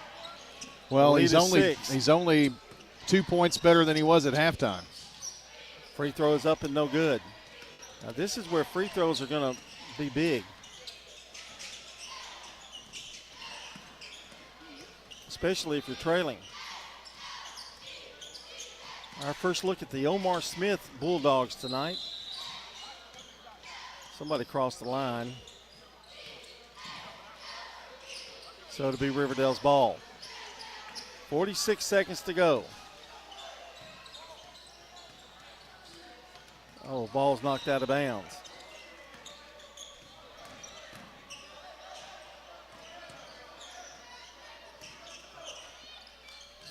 Well, he's only 2 points better than he was at halftime. Free throw is up and no good. Now this is where free throws are going to be big. Especially if you're trailing. Our first look at the Omar Smith Bulldogs tonight. Somebody crossed the line. So it'll be Riverdale's ball. 46 seconds to go. Oh, ball's knocked out of bounds.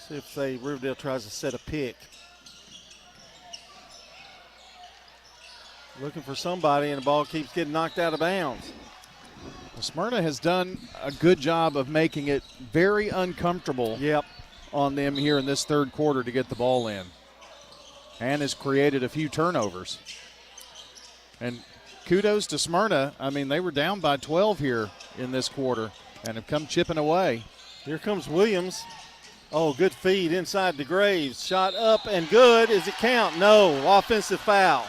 See if Riverdale tries to set a pick. Looking for somebody, and the ball keeps getting knocked out of bounds. Well, Smyrna has done a good job of making it very uncomfortable on them here in this third quarter to get the ball in. And has created a few turnovers. And kudos to Smyrna. I mean, they were down by 12 here in this quarter and have come chipping away. Here comes Williams. Oh, good feed inside to Graves. Shot up and good. Is it count? No. Offensive foul.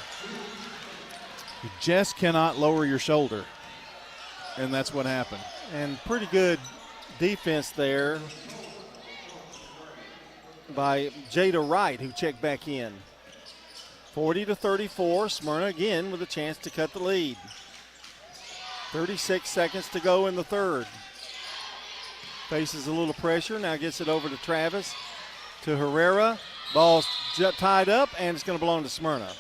You just cannot lower your shoulder. And that's what happened. And pretty good defense there by Jada Wright, who checked back in. 40-34, Smyrna again with a chance to cut the lead. 36 seconds to go in the third. Faces a little pressure, now gets it over to Travis, to Herrera. Ball's tied up, and it's going to belong to Smyrna.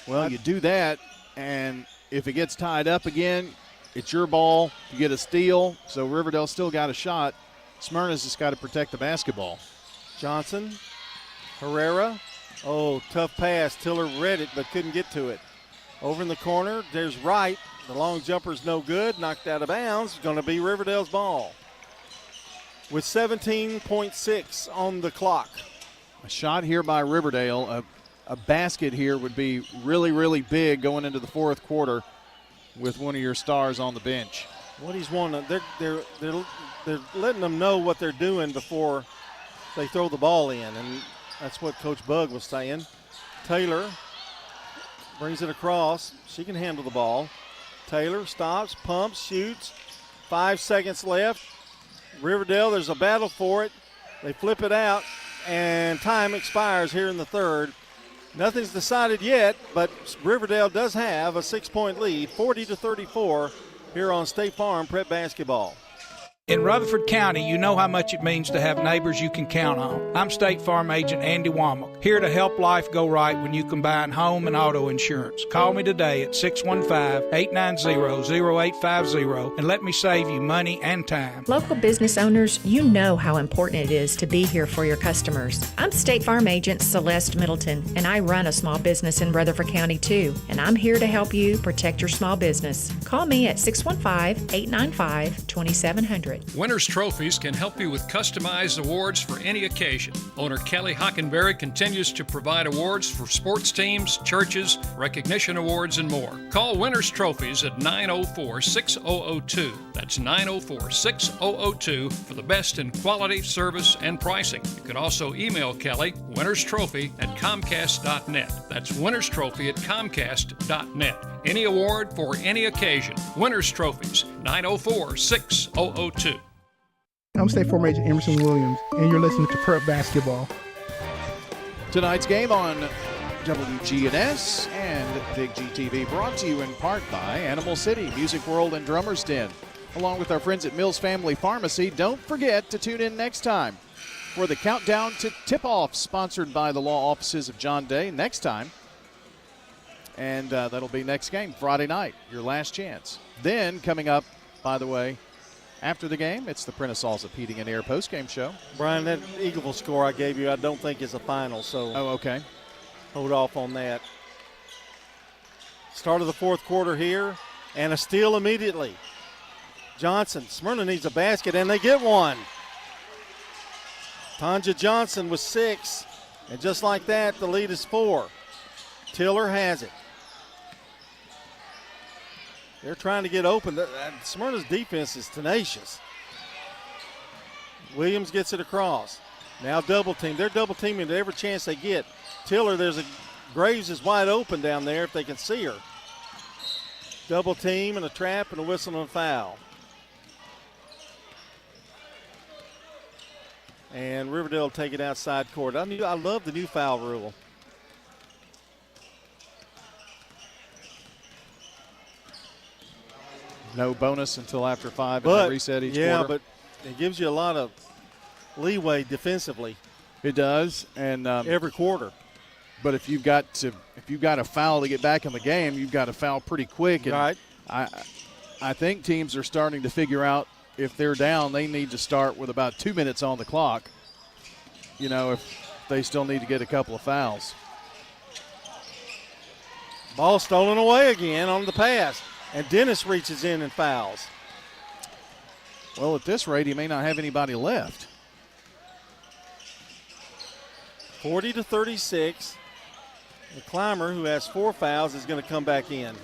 Well, you do that, and if it gets tied up again, it's your ball. You get a steal, so Riverdale still got a shot. Smyrna's just got to protect the basketball. Johnson, Herrera. Oh, tough pass. Tiller read it but couldn't get to it. Over in the corner, there's Wright. The long jumper's no good. Knocked out of bounds. Going to be Riverdale's ball. With 17.6 on the clock. A shot here by Riverdale. A basket here would be really, really big going into the fourth quarter with one of your stars on the bench. What he's wanting, they're letting them know what they're doing before they throw the ball in, and that's what Coach Bug was saying. Taylor brings it across. She can handle the ball. Taylor stops, pumps, shoots. 5 seconds left. Riverdale, there's a battle for it. They flip it out, and time expires here in the third. Nothing's decided yet, but Riverdale does have a 6-point lead, 40-34, here on State Farm Prep Basketball. In Rutherford County, you know how much it means to have neighbors you can count on. I'm State Farm Agent Andy Womack, here to help life go right when you combine home and auto insurance. Call me today at 615-890-0850 and let me save you money and time. Local business owners, you know how important it is to be here for your customers. I'm State Farm Agent Celeste Middleton, and I run a small business in Rutherford County too, and I'm here to help you protect your small business. Call me at 615-895-2700. Winners Trophies can help you with customized awards for any occasion. Owner Kelly Hockenberry continues to provide awards for sports teams, churches, recognition awards, and more. Call Winners Trophies at 904-6002. That's 904-6002 for the best in quality, service, and pricing. You can also email Kelly, winnerstrophy@comcast.net. That's winnerstrophy@comcast.net. Any award for any occasion. Winners Trophies, 904-6002. I'm State Farm Agent Emerson Williams, and you're listening to Prep Basketball. Tonight's game on WGNS and Big GTV, brought to you in part by Animal City, Music World, and Drummer's Den. Along with our friends at Mills Family Pharmacy, don't forget to tune in next time for the countdown to tip-off, sponsored by the law offices of John Day next time. And that'll be next game, Friday night, your last chance. Then coming up, by the way, after the game, it's the Prentice Salsa Heating and Air postgame show. Brian, that Eagleville score I gave you I don't think is a final, so okay. Hold off on that. Start of the fourth quarter here, and a steal immediately. Johnson, Smyrna needs a basket, and they get one. Tanja Johnson with 6, and just like that, the lead is 4. Tiller has it. They're trying to get open. Smyrna's defense is tenacious. Williams gets it across. Now double team. They're double teaming every chance they get. Tiller, Graves is wide open down there if they can see her. Double team and a trap and a whistle and a foul. And Riverdale will take it outside court. I love the new foul rule. No bonus until after 5 and the reset each quarter. Yeah, but it gives you a lot of leeway defensively. It does, and every quarter. But if you've got a foul to get back in the game, you've got to foul pretty quick. And right. I think teams are starting to figure out if they're down, they need to start with about 2 minutes on the clock. If they still need to get a couple of fouls. Ball stolen away again on the pass, and Dennis reaches in and fouls. Well, at this rate, he may not have anybody left. 40-36. The Clymer, who has 4 fouls, is going to come back in.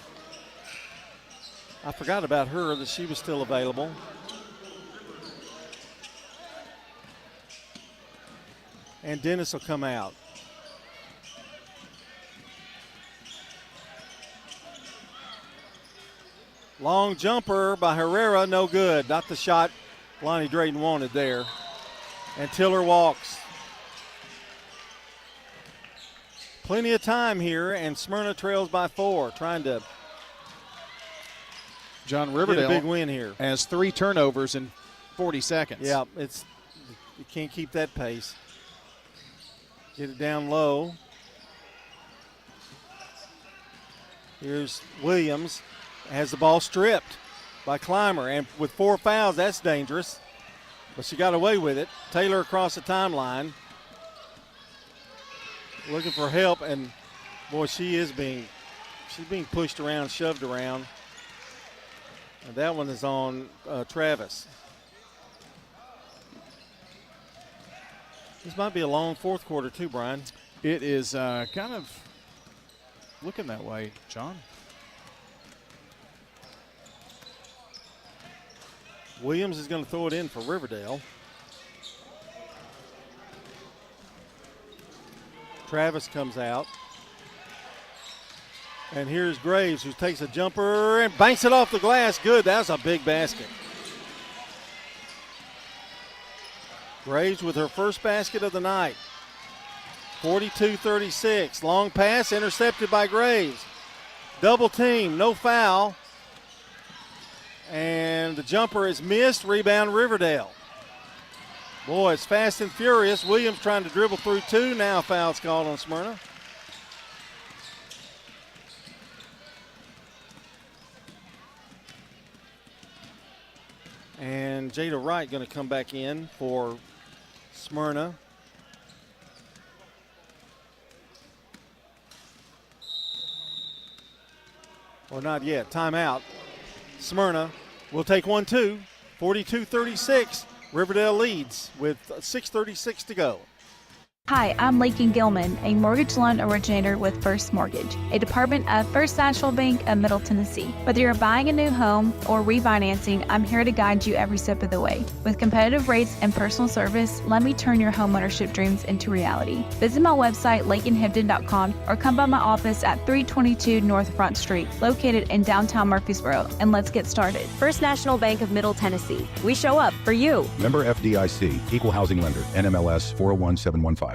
I forgot about her, that she was still available. And Dennis will come out. Long jumper by Herrera, no good. Not the shot Lonnie Drayton wanted there. And Tiller walks. Plenty of time here, and Smyrna trails by 4, trying to John Riverdale get a big win here. Has 3 turnovers in 40 seconds. Yeah, you can't keep that pace. Get it down low. Here's Williams. Has the ball stripped by Clymer, and with 4 fouls, that's dangerous. But she got away with it. Taylor across the timeline. Looking for help, and boy, she's being pushed around, shoved around. And that one is on Travis. This might be a long fourth quarter too, Brian. It is kind of looking that way, John. Williams is going to throw it in for Riverdale. Travis comes out. And here's Graves, who takes a jumper and banks it off the glass. Good, that was a big basket. Graves with her first basket of the night. 42-36. Long pass intercepted by Graves. Double team, no foul. And the jumper is missed. Rebound Riverdale. Boy, it's fast and furious. Williams trying to dribble through 2. Now foul's called on Smyrna. And Jada Wright going to come back in for Smyrna. Or not yet. Timeout. Smyrna will take 1-2. 42-36. Riverdale leads with 6:36 to go. Hi, I'm Lakin Gilman, a mortgage loan originator with First Mortgage, a department of First National Bank of Middle Tennessee. Whether you're buying a new home or refinancing, I'm here to guide you every step of the way. With competitive rates and personal service, let me turn your homeownership dreams into reality. Visit my website, lakinhibden.com, or come by my office at 322 North Front Street, located in downtown Murfreesboro, and let's get started. First National Bank of Middle Tennessee. We show up for you. Member FDIC, Equal Housing Lender, NMLS 401715.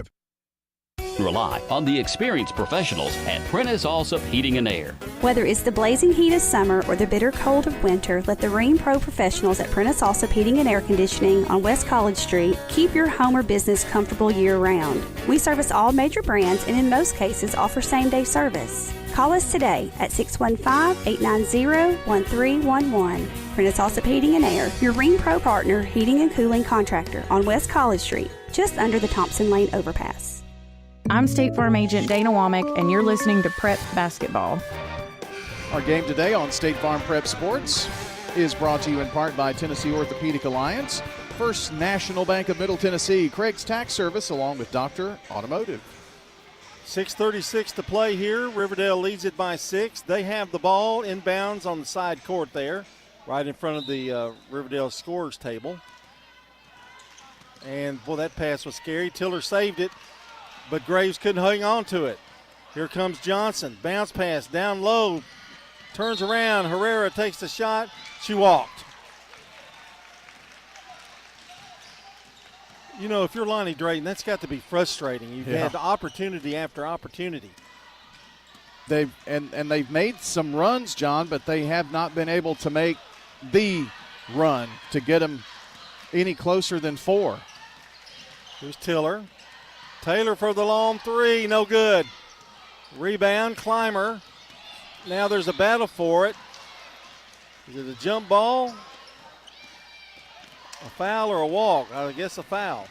Rely on the experienced professionals at Prentice Allsup Heating and Air. Whether it's the blazing heat of summer or the bitter cold of winter, let the Rheem Pro professionals at Prentice Allsup Heating and Air Conditioning on West College Street keep your home or business comfortable year-round. We service all major brands and in most cases offer same-day service. Call us today at 615-890-1311. Prentice Allsup Heating and Air, your Rheem Pro partner heating and cooling contractor on West College Street, just under the Thompson Lane overpass. I'm State Farm Agent Dana Womack, and you're listening to Prep Basketball. Our game today on State Farm Prep Sports is brought to you in part by Tennessee Orthopedic Alliance, First National Bank of Middle Tennessee, Craig's Tax Service, along with Dr. Automotive. 6:36 to play here. Riverdale leads it by 6. They have the ball inbounds on the side court there, right in front of the Riverdale scorers table. And, boy, that pass was scary. Tiller saved it, but Graves couldn't hang on to it. Here comes Johnson. Bounce pass down low. Turns around. Herrera takes the shot. She walked. You know, if you're Lonnie Drayton, that's got to be frustrating. You've had opportunity after opportunity. They've made some runs, John, but they have not been able to make the run to get them any closer than 4. Here's Tiller. Taylor for the long 3, no good. Rebound, Clymer. Now there's a battle for it. Is it a jump ball? A foul or a walk? I guess a foul.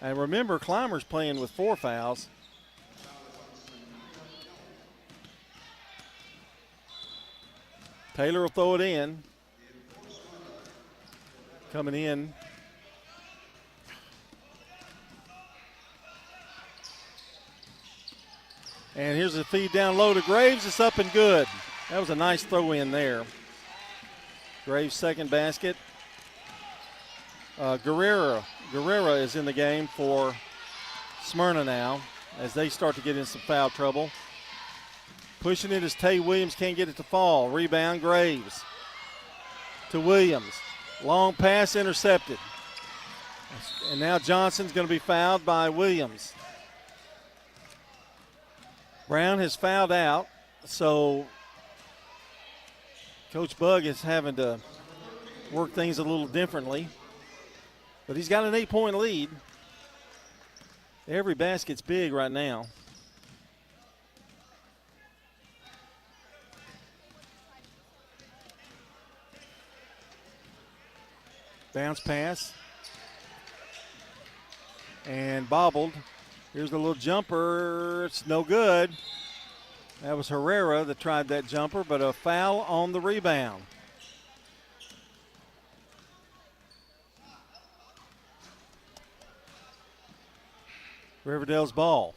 And remember, Clymer's playing with 4 fouls. Taylor will throw it in. Coming in. And here's a feed down low to Graves. It's up and good. That was a nice throw in there. Graves' second basket. Guerrera is in the game for Smyrna now as they start to get in some foul trouble. Pushing it as Tay Williams can't get it to fall. Rebound, Graves to Williams. Long pass intercepted. And now Johnson's going to be fouled by Williams. Brown has fouled out, so Coach Bug is having to work things a little differently. But he's got an 8-point lead. Every basket's big right now. Bounce pass. And bobbled. Here's the little jumper. It's no good. That was Herrera that tried that jumper, but a foul on the rebound. Riverdale's ball.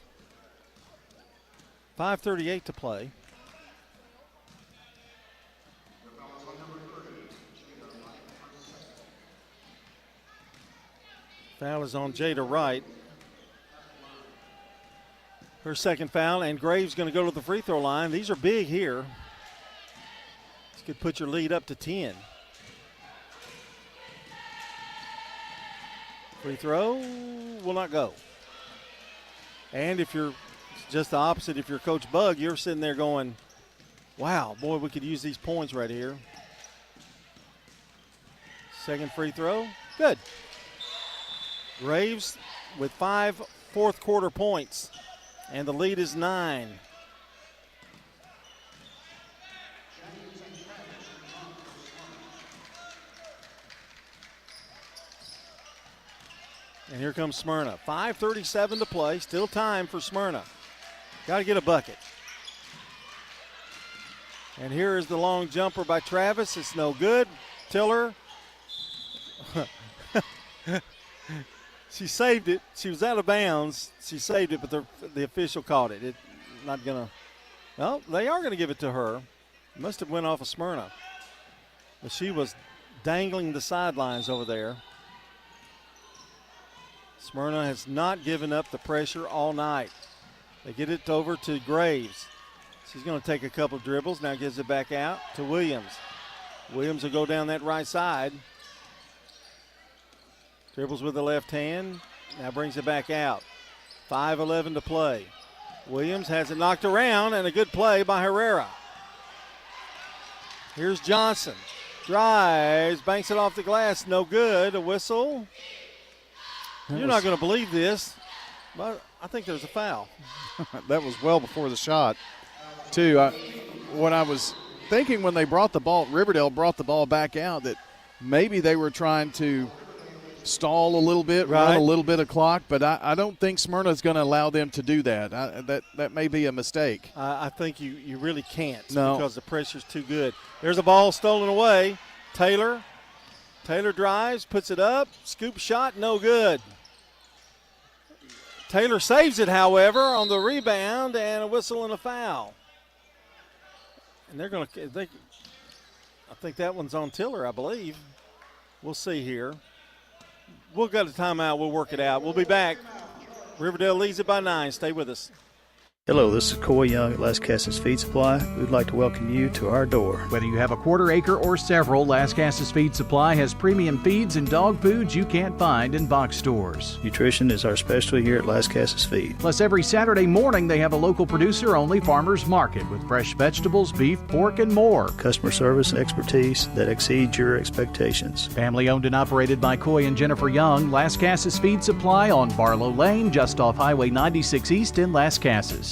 5:38 to play. Foul is on Jada Wright. Her second foul, and Graves going to go to the free throw line. These are big here. This could put your lead up to 10. Free throw will not go. And if you're just the opposite, if you're Coach Bug, you're sitting there going, wow, boy, we could use these points right here. Second free throw, good. Graves with 5 fourth quarter points, and the lead is 9. And here comes Smyrna. 5:37 to play. Still time for Smyrna. Got to get a bucket. And here is the long jumper by Travis. It's no good. Tiller. She saved it. She was out of bounds. She saved it, but the official caught it. Not going to. Well, they are going to give it to her. Must have went off of Smyrna. But she was dangling the sidelines over there. Smyrna has not given up the pressure all night. They get it over to Graves. She's going to take a couple of dribbles. Now gives it back out to Williams. Williams will go down that right side. Dribbles with the left hand. Now brings it back out. 5:11 to play. Williams has it knocked around, and a good play by Herrera. Here's Johnson. Drives, banks it off the glass. No good. A whistle. You're not going to believe this, but I think there's a foul. That was well before the shot, too. When I was thinking when they brought the ball, Riverdale brought the ball back out, that maybe they were trying to stall a little bit, run a little bit of clock, but I don't think Smyrna is going to allow them to do that. That may be a mistake. I think you really can't because the pressure's too good. There's a ball stolen away. Taylor drives, puts it up, scoop shot, no good. Taylor saves it, however, on the rebound, and a whistle and a foul. And they're going to I think that one's on Tiller, I believe. We'll see here. We'll go to timeout. We'll work it out. We'll be back. Riverdale leads it by 9. Stay with us. Hello, this is Coy Young at Las Casas Feed Supply. We'd like to welcome you to our door. Whether you have a quarter acre or several, Las Casas Feed Supply has premium feeds and dog foods you can't find in box stores. Nutrition is our specialty here at Las Casas Feed. Plus, every Saturday morning they have a local producer-only farmers market with fresh vegetables, beef, pork, and more. Customer service and expertise that exceeds your expectations. Family owned and operated by Coy and Jennifer Young, Las Casas Feed Supply on Barlow Lane, just off Highway 96 East in Las Casas.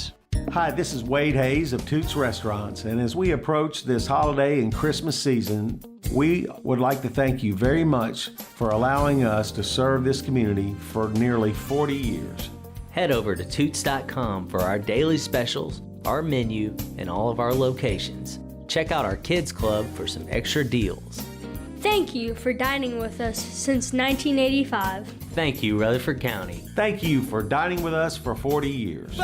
Hi, this is Wade Hayes of Toots Restaurants, and as we approach this holiday and Christmas season, we would like to thank you very much for allowing us to serve this community for nearly 40 years. Head over to Toots.com for our daily specials, our menu, and all of our locations. Check out our Kids Club for some extra deals. Thank you for dining with us since 1985. Thank you, Rutherford County. Thank you for dining with us for 40 years.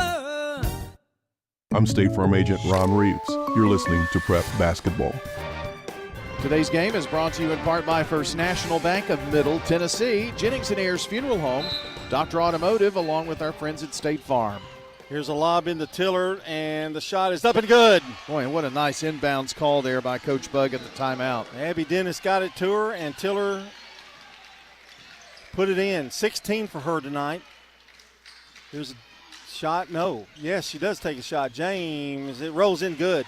I'm State Farm Agent Ron Reeves. You're listening to Prep Basketball. Today's game is brought to you in part by First National Bank of Middle Tennessee, Jennings & Ayers Funeral Home, Dr. Automotive, along with our friends at State Farm. Here's a lob into Tiller, and the shot is up and good. Boy, what a nice inbounds call there by Coach Bug at the timeout. Abby Dennis got it to her, and Tiller put it in. 16 for her tonight. Here's a shot. No. Yes, she does take a shot. James, it rolls in good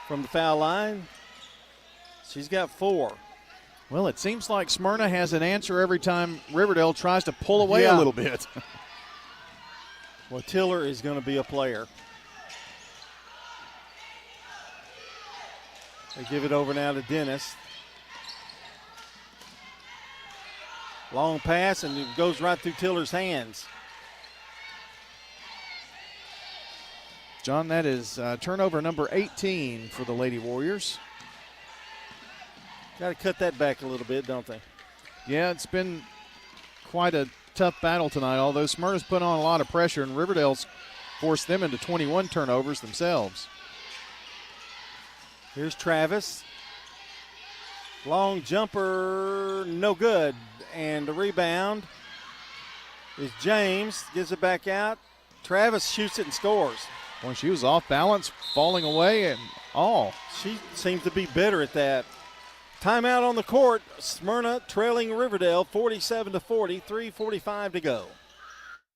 from the foul line. She's got 4. Well, it seems like Smyrna has an answer every time Riverdale tries to pull away a little bit. Well, Tiller is going to be a player. They give it over now to Dennis. Long pass, and it goes right through Tiller's hands. John, that is turnover number 18 for the Lady Warriors. Got to cut that back a little bit, don't they? Yeah, it's been quite a tough battle tonight, although Smyrna's put on a lot of pressure, and Riverdale's forced them into 21 turnovers themselves. Here's Travis. Long jumper, no good. And the rebound is James. Gives it back out. Travis shoots it and scores. When she was off balance, falling away and all. She seems to be better at that. Timeout on the court. Smyrna trailing Riverdale 47-40, 3:45 to go.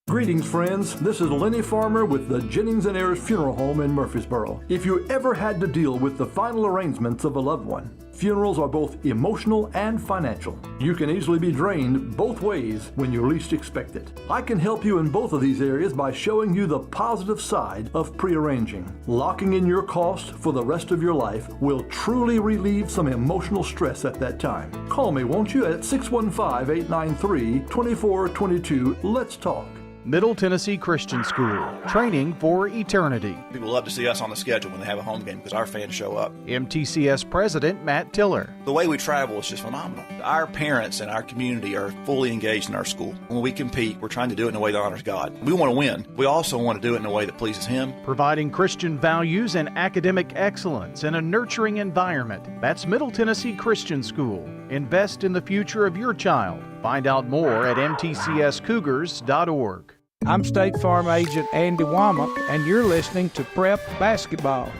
Greetings, friends. This is Lenny Farmer with the Jennings & Ayers Funeral Home in Murfreesboro. If you ever had to deal with the final arrangements of a loved one, funerals are both emotional and financial. You can easily be drained both ways when you least expect it. I can help you in both of these areas by showing you the positive side of pre-arranging. Locking in your cost for the rest of your life will truly relieve some emotional stress at that time. Call me, won't you, at 615-893-2422. Let's talk. Middle Tennessee Christian School, training for eternity. People love to see us on the schedule when they have a home game because our fans show up. MTCS President Matt Tiller. The way we travel is just phenomenal. Our parents and our community are fully engaged in our school. When we compete, we're trying to do it in a way that honors God. We want to win. We also want to do it in a way that pleases Him. Providing Christian values and academic excellence in a nurturing environment. That's Middle Tennessee Christian School. Invest in the future of your child. Find out more at mtcscougars.org. I'm State Farm Agent Andy Womack, and you're listening to Prep Basketball.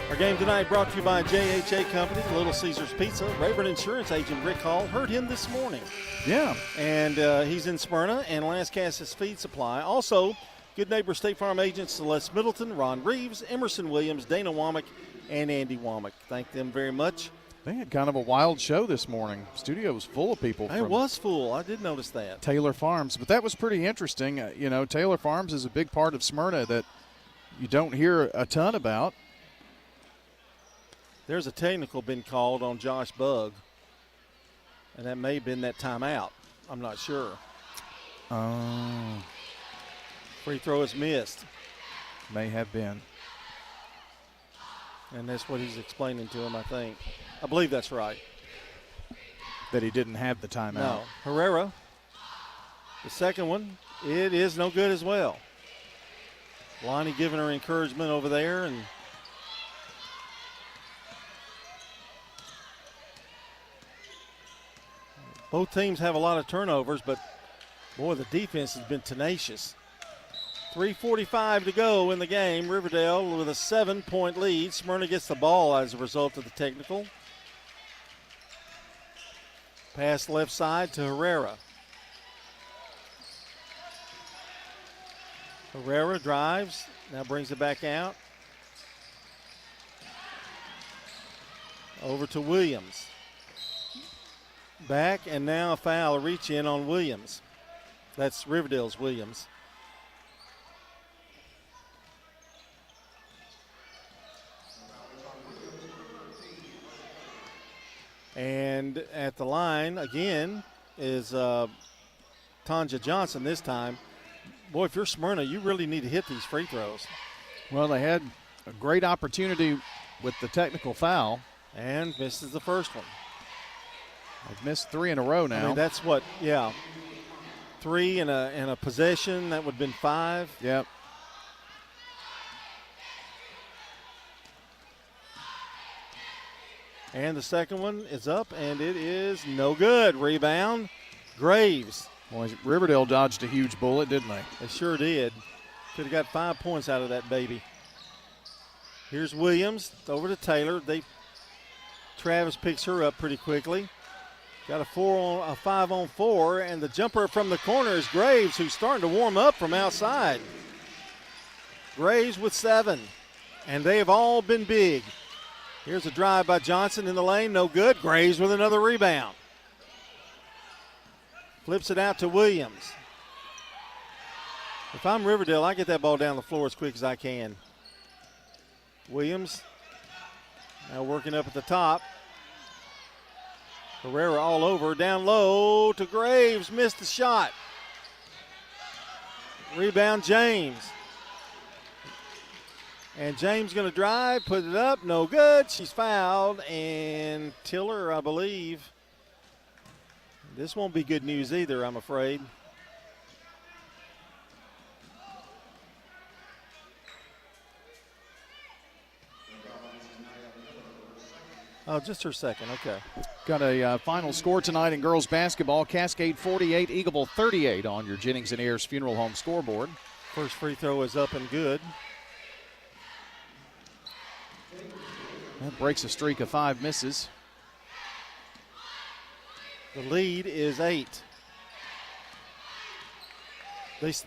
Our game tonight brought to you by JHA Company, Little Caesars Pizza. Rayburn Insurance Agent Rick Hall, heard him this morning. Yeah. And he's in Smyrna, and Las Casas Feed Supply. Also, good neighbor State Farm Agents Celeste Middleton, Ron Reeves, Emerson Williams, Dana Womack, and Andy Womack. Thank them very much. They had kind of a wild show this morning. Studio was full of people. It was full. I did notice that. Taylor Farms. But that was pretty interesting. Taylor Farms is a big part of Smyrna that you don't hear a ton about. There's a technical been called on Josh Bug, and that may have been that timeout. I'm not sure. Free throw is missed. May have been. And that's what he's explaining to him, I think. I believe that's right. That he didn't have the timeout. No. Herrera, the second one, it is no good as well. Lonnie giving her encouragement over there, and Both teams have a lot of turnovers, but, boy, the defense has been tenacious. 3:45 to go in the game. Riverdale with a 7-point lead. Smyrna gets the ball as a result of the technical. Pass left side to Herrera. Herrera drives, now brings it back out. Over to Williams. Back, and now a foul, a reach in on Williams. That's Riverdale's Williams. And at the line again is Tanja Johnson this time. Boy, if you're Smyrna, you really need to hit these free throws. Well, they had a great opportunity with the technical foul. And misses the first one. They've missed 3 in a row now. I mean, that's what, 3 in a possession. That would have been 5. Yep. And the second one is up, and it is no good. Rebound, Graves. Boy, Riverdale dodged a huge bullet, didn't they? They sure did. Could have got 5 points out of that baby. Here's Williams over to Taylor. Travis picks her up pretty quickly. Got a 5-on-4, and the jumper from the corner is Graves, who's starting to warm up from outside. Graves with 7, and they have all been big. Here's a drive by Johnson in the lane, no good. Graves with another rebound. Flips it out to Williams. If I'm Riverdale, I get that ball down the floor as quick as I can. Williams now working up at the top. Herrera all over, down low to Graves, missed the shot. Rebound James. And James going to drive, put it up, no good. She's fouled, and Tiller, I believe. This won't be good news either, I'm afraid. Oh, just her second, okay. Got a final score tonight in girls basketball. Cascade 48, Eagleville 38 on your Jennings and Ayers Funeral Home scoreboard. First free throw is up and good. That breaks a streak of 5 misses. The lead is 8.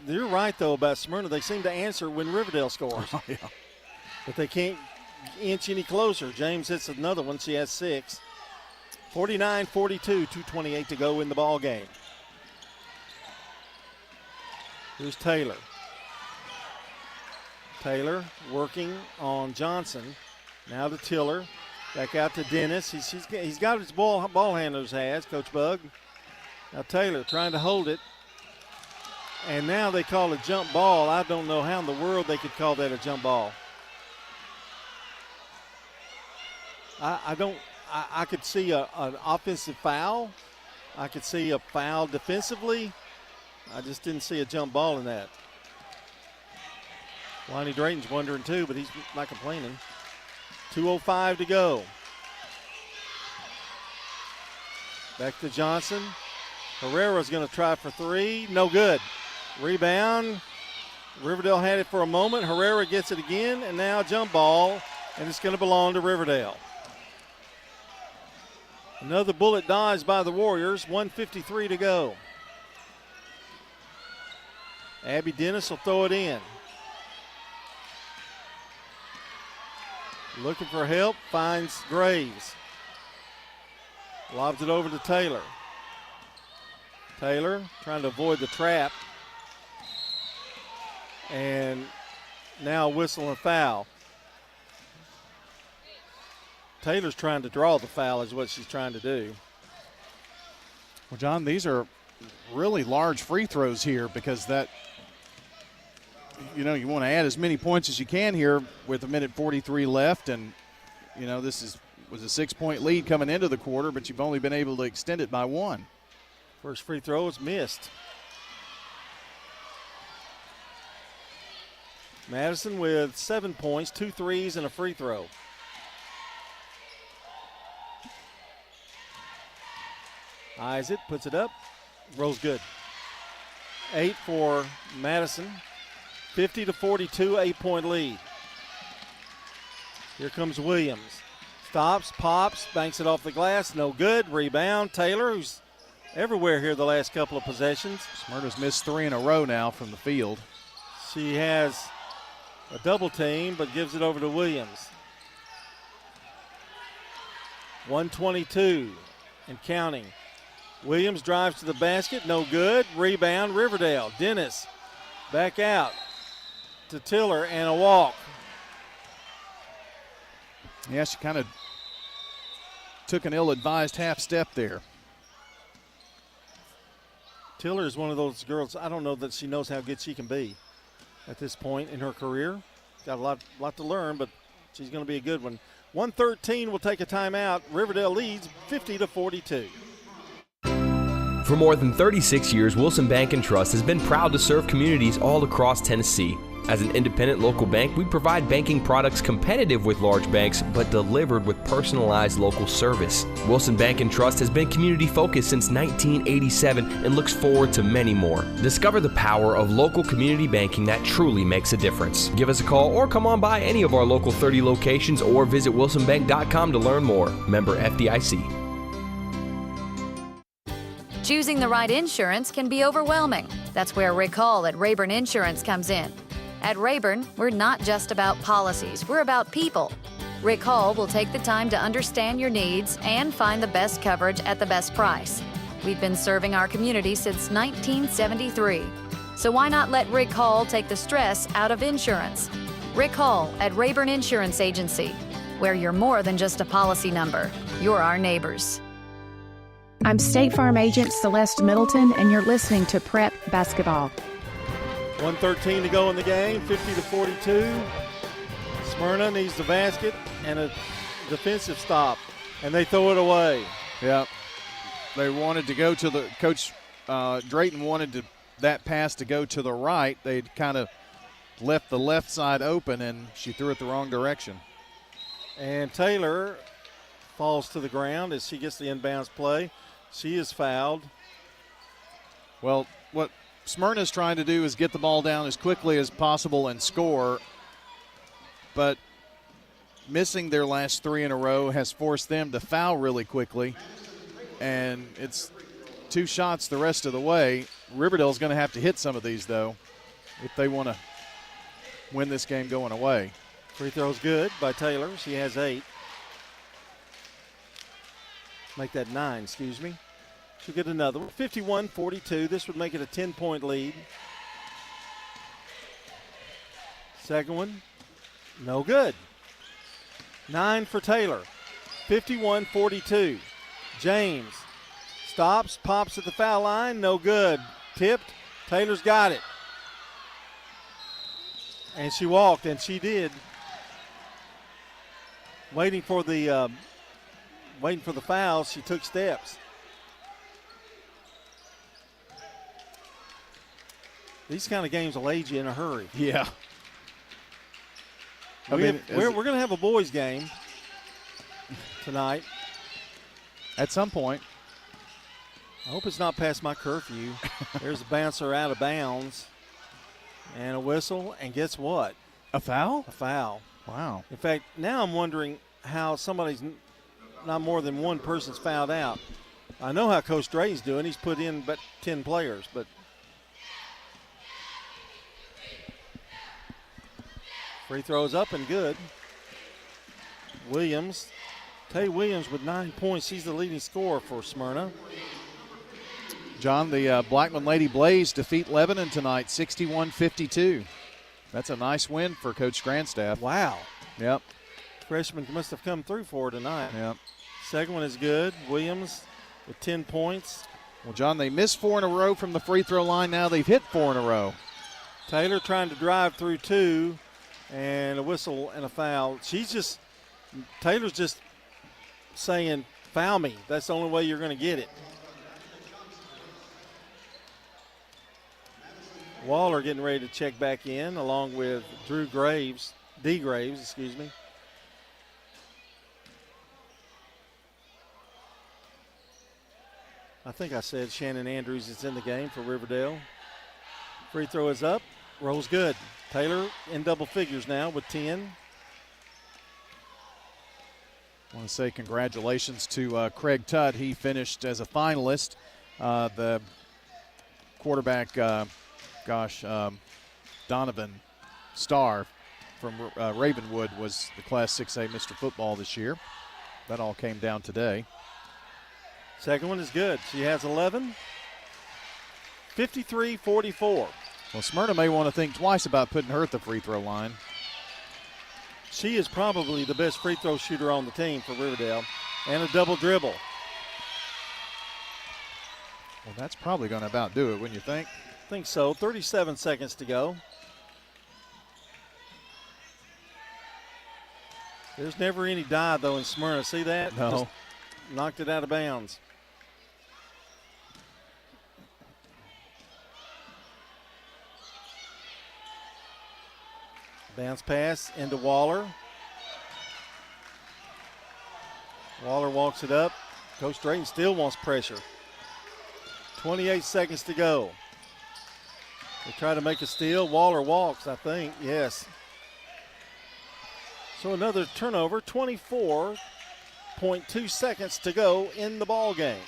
You're right, though, about Smyrna. They seem to answer when Riverdale scores. Oh, yeah. But they can't inch any closer. James hits another one. She has 6. 49-42, 2:28 to go in the ball game. Here's Taylor. Taylor working on Johnson. Now to Tiller. Back out to Dennis. He's got his ball handlers has, Coach Bug. Now Taylor trying to hold it. And now they call a jump ball. I don't know how in the world they could call that a jump ball. I could see an offensive foul. I could see a foul defensively. I just didn't see a jump ball in that. Lonnie Drayton's wondering too, but he's not complaining. 2:05 to go. Back to Johnson. Herrera's going to try for 3. No good. Rebound. Riverdale had it for a moment. Herrera gets it again, and now jump ball, and it's going to belong to Riverdale. Another bullet dodged by the Warriors. 1:53 to go. Abby Dennis will throw it in. Looking for help, finds Graves. Lobs it over to Taylor. Taylor trying to avoid the trap. And now whistle and foul. Taylor's trying to draw the foul is what she's trying to do. Well, John, these are really large free throws here because you want to add as many points as you can here with 1:43 left. And, this was a 6-point lead coming into the quarter, but you've only been able to extend it by 1. First free throw is missed. Madison with 7 points, 2 threes, and a free throw. Eyes it, puts it up, rolls good. 8 for Madison. 50-42, 8-point lead. Here comes Williams. Stops, pops, banks it off the glass. No good. Rebound. Taylor, who's everywhere here the last couple of possessions. Smyrna's missed 3 in a row now from the field. She has a double team, but gives it over to Williams. 122 and counting. Williams drives to the basket. No good. Rebound, Riverdale. Dennis back out to Tiller and a walk. Yeah, she kind of took an ill-advised half step there. Tiller is one of those girls, I don't know that she knows how good she can be at this point in her career. Got a lot to learn, but she's going to be a good one. 1:13 will take a timeout. Riverdale leads 50-42. For more than 36 years, Wilson Bank & Trust has been proud to serve communities all across Tennessee. As an independent local bank, we provide banking products competitive with large banks, but delivered with personalized local service. Wilson Bank & Trust has been community-focused since 1987 and looks forward to many more. Discover the power of local community banking that truly makes a difference. Give us a call or come on by any of our local 30 locations or visit wilsonbank.com to learn more. Member FDIC. Choosing the right insurance can be overwhelming. That's where Rick Hall at Rayburn Insurance comes in. At Rayburn, we're not just about policies, we're about people. Rick Hall will take the time to understand your needs and find the best coverage at the best price. We've been serving our community since 1973. So why not let Rick Hall take the stress out of insurance? Rick Hall at Rayburn Insurance Agency, where you're more than just a policy number. You're our neighbors. I'm State Farm Agent Celeste Middleton, and you're listening to Prep Basketball. 1:13 to go in the game, 50-42. Smyrna needs the basket and a defensive stop, and they throw it away. Yep. They wanted to go to the – Coach Drayton wanted that pass to go to the right. They'd kind of left the left side open, and she threw it the wrong direction. And Taylor falls to the ground as she gets the inbounds play. She is fouled. Well, what Smyrna's trying to do is get the ball down as quickly as possible and score, but missing their last 3 in a row has forced them to foul really quickly, and it's 2 shots the rest of the way. Riverdale's going to have to hit some of these, though, if they want to win this game going away. Free throw's good by Taylor. She has 8. Make that 9, excuse me. She'll get another one. 51-42. This would make it a 10-point lead. Second one, no good. 9 for Taylor. 51-42. James stops, pops at the foul line, no good. Tipped. Taylor's got it. And she walked, and she did. Waiting for the foul, she took steps. These kind of games will age you in a hurry. Yeah. We're going to have a boys game tonight. At some point. I hope it's not past my curfew. There's a bouncer out of bounds and a whistle, and guess what? A foul? A foul. Wow. In fact, now I'm wondering how somebody's not more than one person's fouled out. I know how Coach Drayton's doing. He's put in but 10 players, but free throws up and good. Williams, Tay Williams with 9 points. She's the leading scorer for Smyrna. John, the Blackman Lady Blaze defeat Lebanon tonight, 61-52. That's a nice win for Coach Grandstaff. Wow. Yep. Freshman must have come through for her tonight. Yep. Second one is good. Williams with 10 points. Well, John, they missed 4 in a row from the free throw line. Now they've hit 4 in a row. Taylor trying to drive through 2, and a whistle and a foul. Taylor's just saying, foul me. That's the only way you're going to get it. Waller getting ready to check back in along with D. Graves, excuse me. I think I said Shannon Andrews is in the game for Riverdale. Free throw is up. Rolls good. Taylor in double figures now with 10. I want to say congratulations to Craig Tutt. He finished as a finalist. The quarterback, Donovan Starr from Ravenwood was the Class 6A Mr. Football this year. That all came down today. Second one is good. She has 11. 53-44. Well, Smyrna may want to think twice about putting her at the free throw line. She is probably the best free throw shooter on the team for Riverdale. And a double dribble. Well, that's probably going to about do it, wouldn't you think? I think so. 37 seconds to go. There's never any die, though, in Smyrna. See that? No. Just knocked it out of bounds. Bounce pass into Waller. Waller walks it up. Coach Drayton still wants pressure. 28 seconds to go. They try to make a steal. Waller walks, I think. Yes. So another turnover. 24.2 seconds to go in the ball game.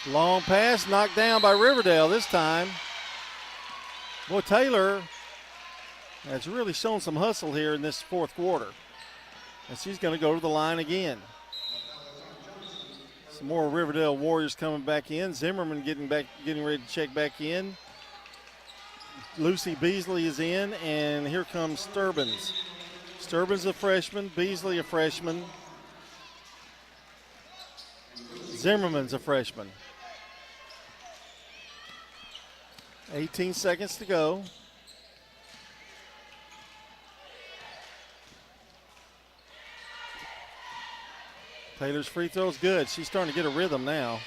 Long pass knocked down by Riverdale this time. Boy, Taylor has really shown some hustle here in this fourth quarter. And she's going to go to the line again. Some more Riverdale Warriors coming back in. Zimmerman getting ready to check back in. Lucy Beasley is in, and here comes Sturbins. Sturbins a freshman, Beasley a freshman. Zimmerman's a freshman. 18 seconds to go. Taylor's free throw is good. She's starting to get a rhythm now.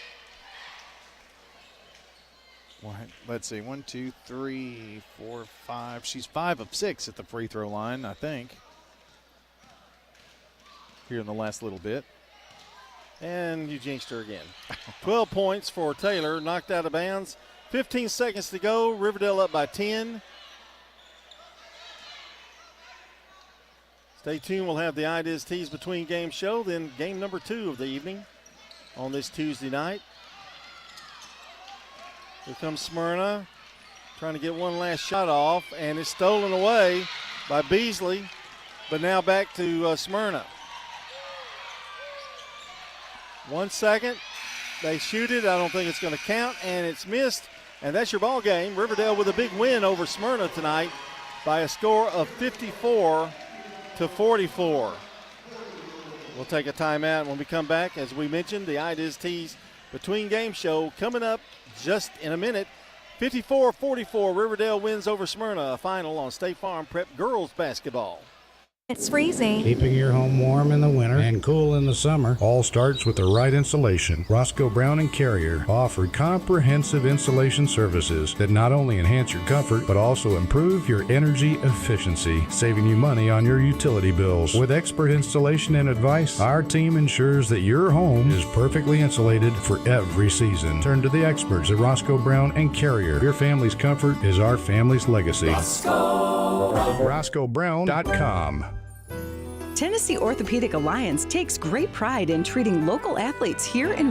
Let's see, 1, 2, 3, 4, 5. She's 5 of 6 at the free throw line, I think, here in the last little bit. And you jinxed her again. 12 points for Taylor, knocked out of bounds. 15 seconds to go. Riverdale up by 10. Stay tuned. We'll have the Ideas Tees Between Game show, then game number 2 of the evening on this Tuesday night. Here comes Smyrna, trying to get one last shot off, and it's stolen away by Beasley, but now back to Smyrna. 1 second. They shoot it. I don't think it's going to count, and it's missed. And that's your ball game. Riverdale with a big win over Smyrna tonight by a score of 54-44. We'll take a timeout when we come back. As we mentioned, the Ideas Tees Between Game show coming up just in a minute. 54-44, Riverdale wins over Smyrna, a final on State Farm Prep girls basketball. It's freezing. Keeping your home warm in the winter and cool in the summer all starts with the right insulation. Roscoe Brown and Carrier offer comprehensive insulation services that not only enhance your comfort but also improve your energy efficiency, saving you money on your utility bills. With expert installation and advice, our team ensures that your home is perfectly insulated for every season. Turn to the experts at Roscoe Brown and Carrier. Your family's comfort is our family's legacy. RoscoeBrown.com. Tennessee Orthopedic Alliance takes great pride in treating local athletes here in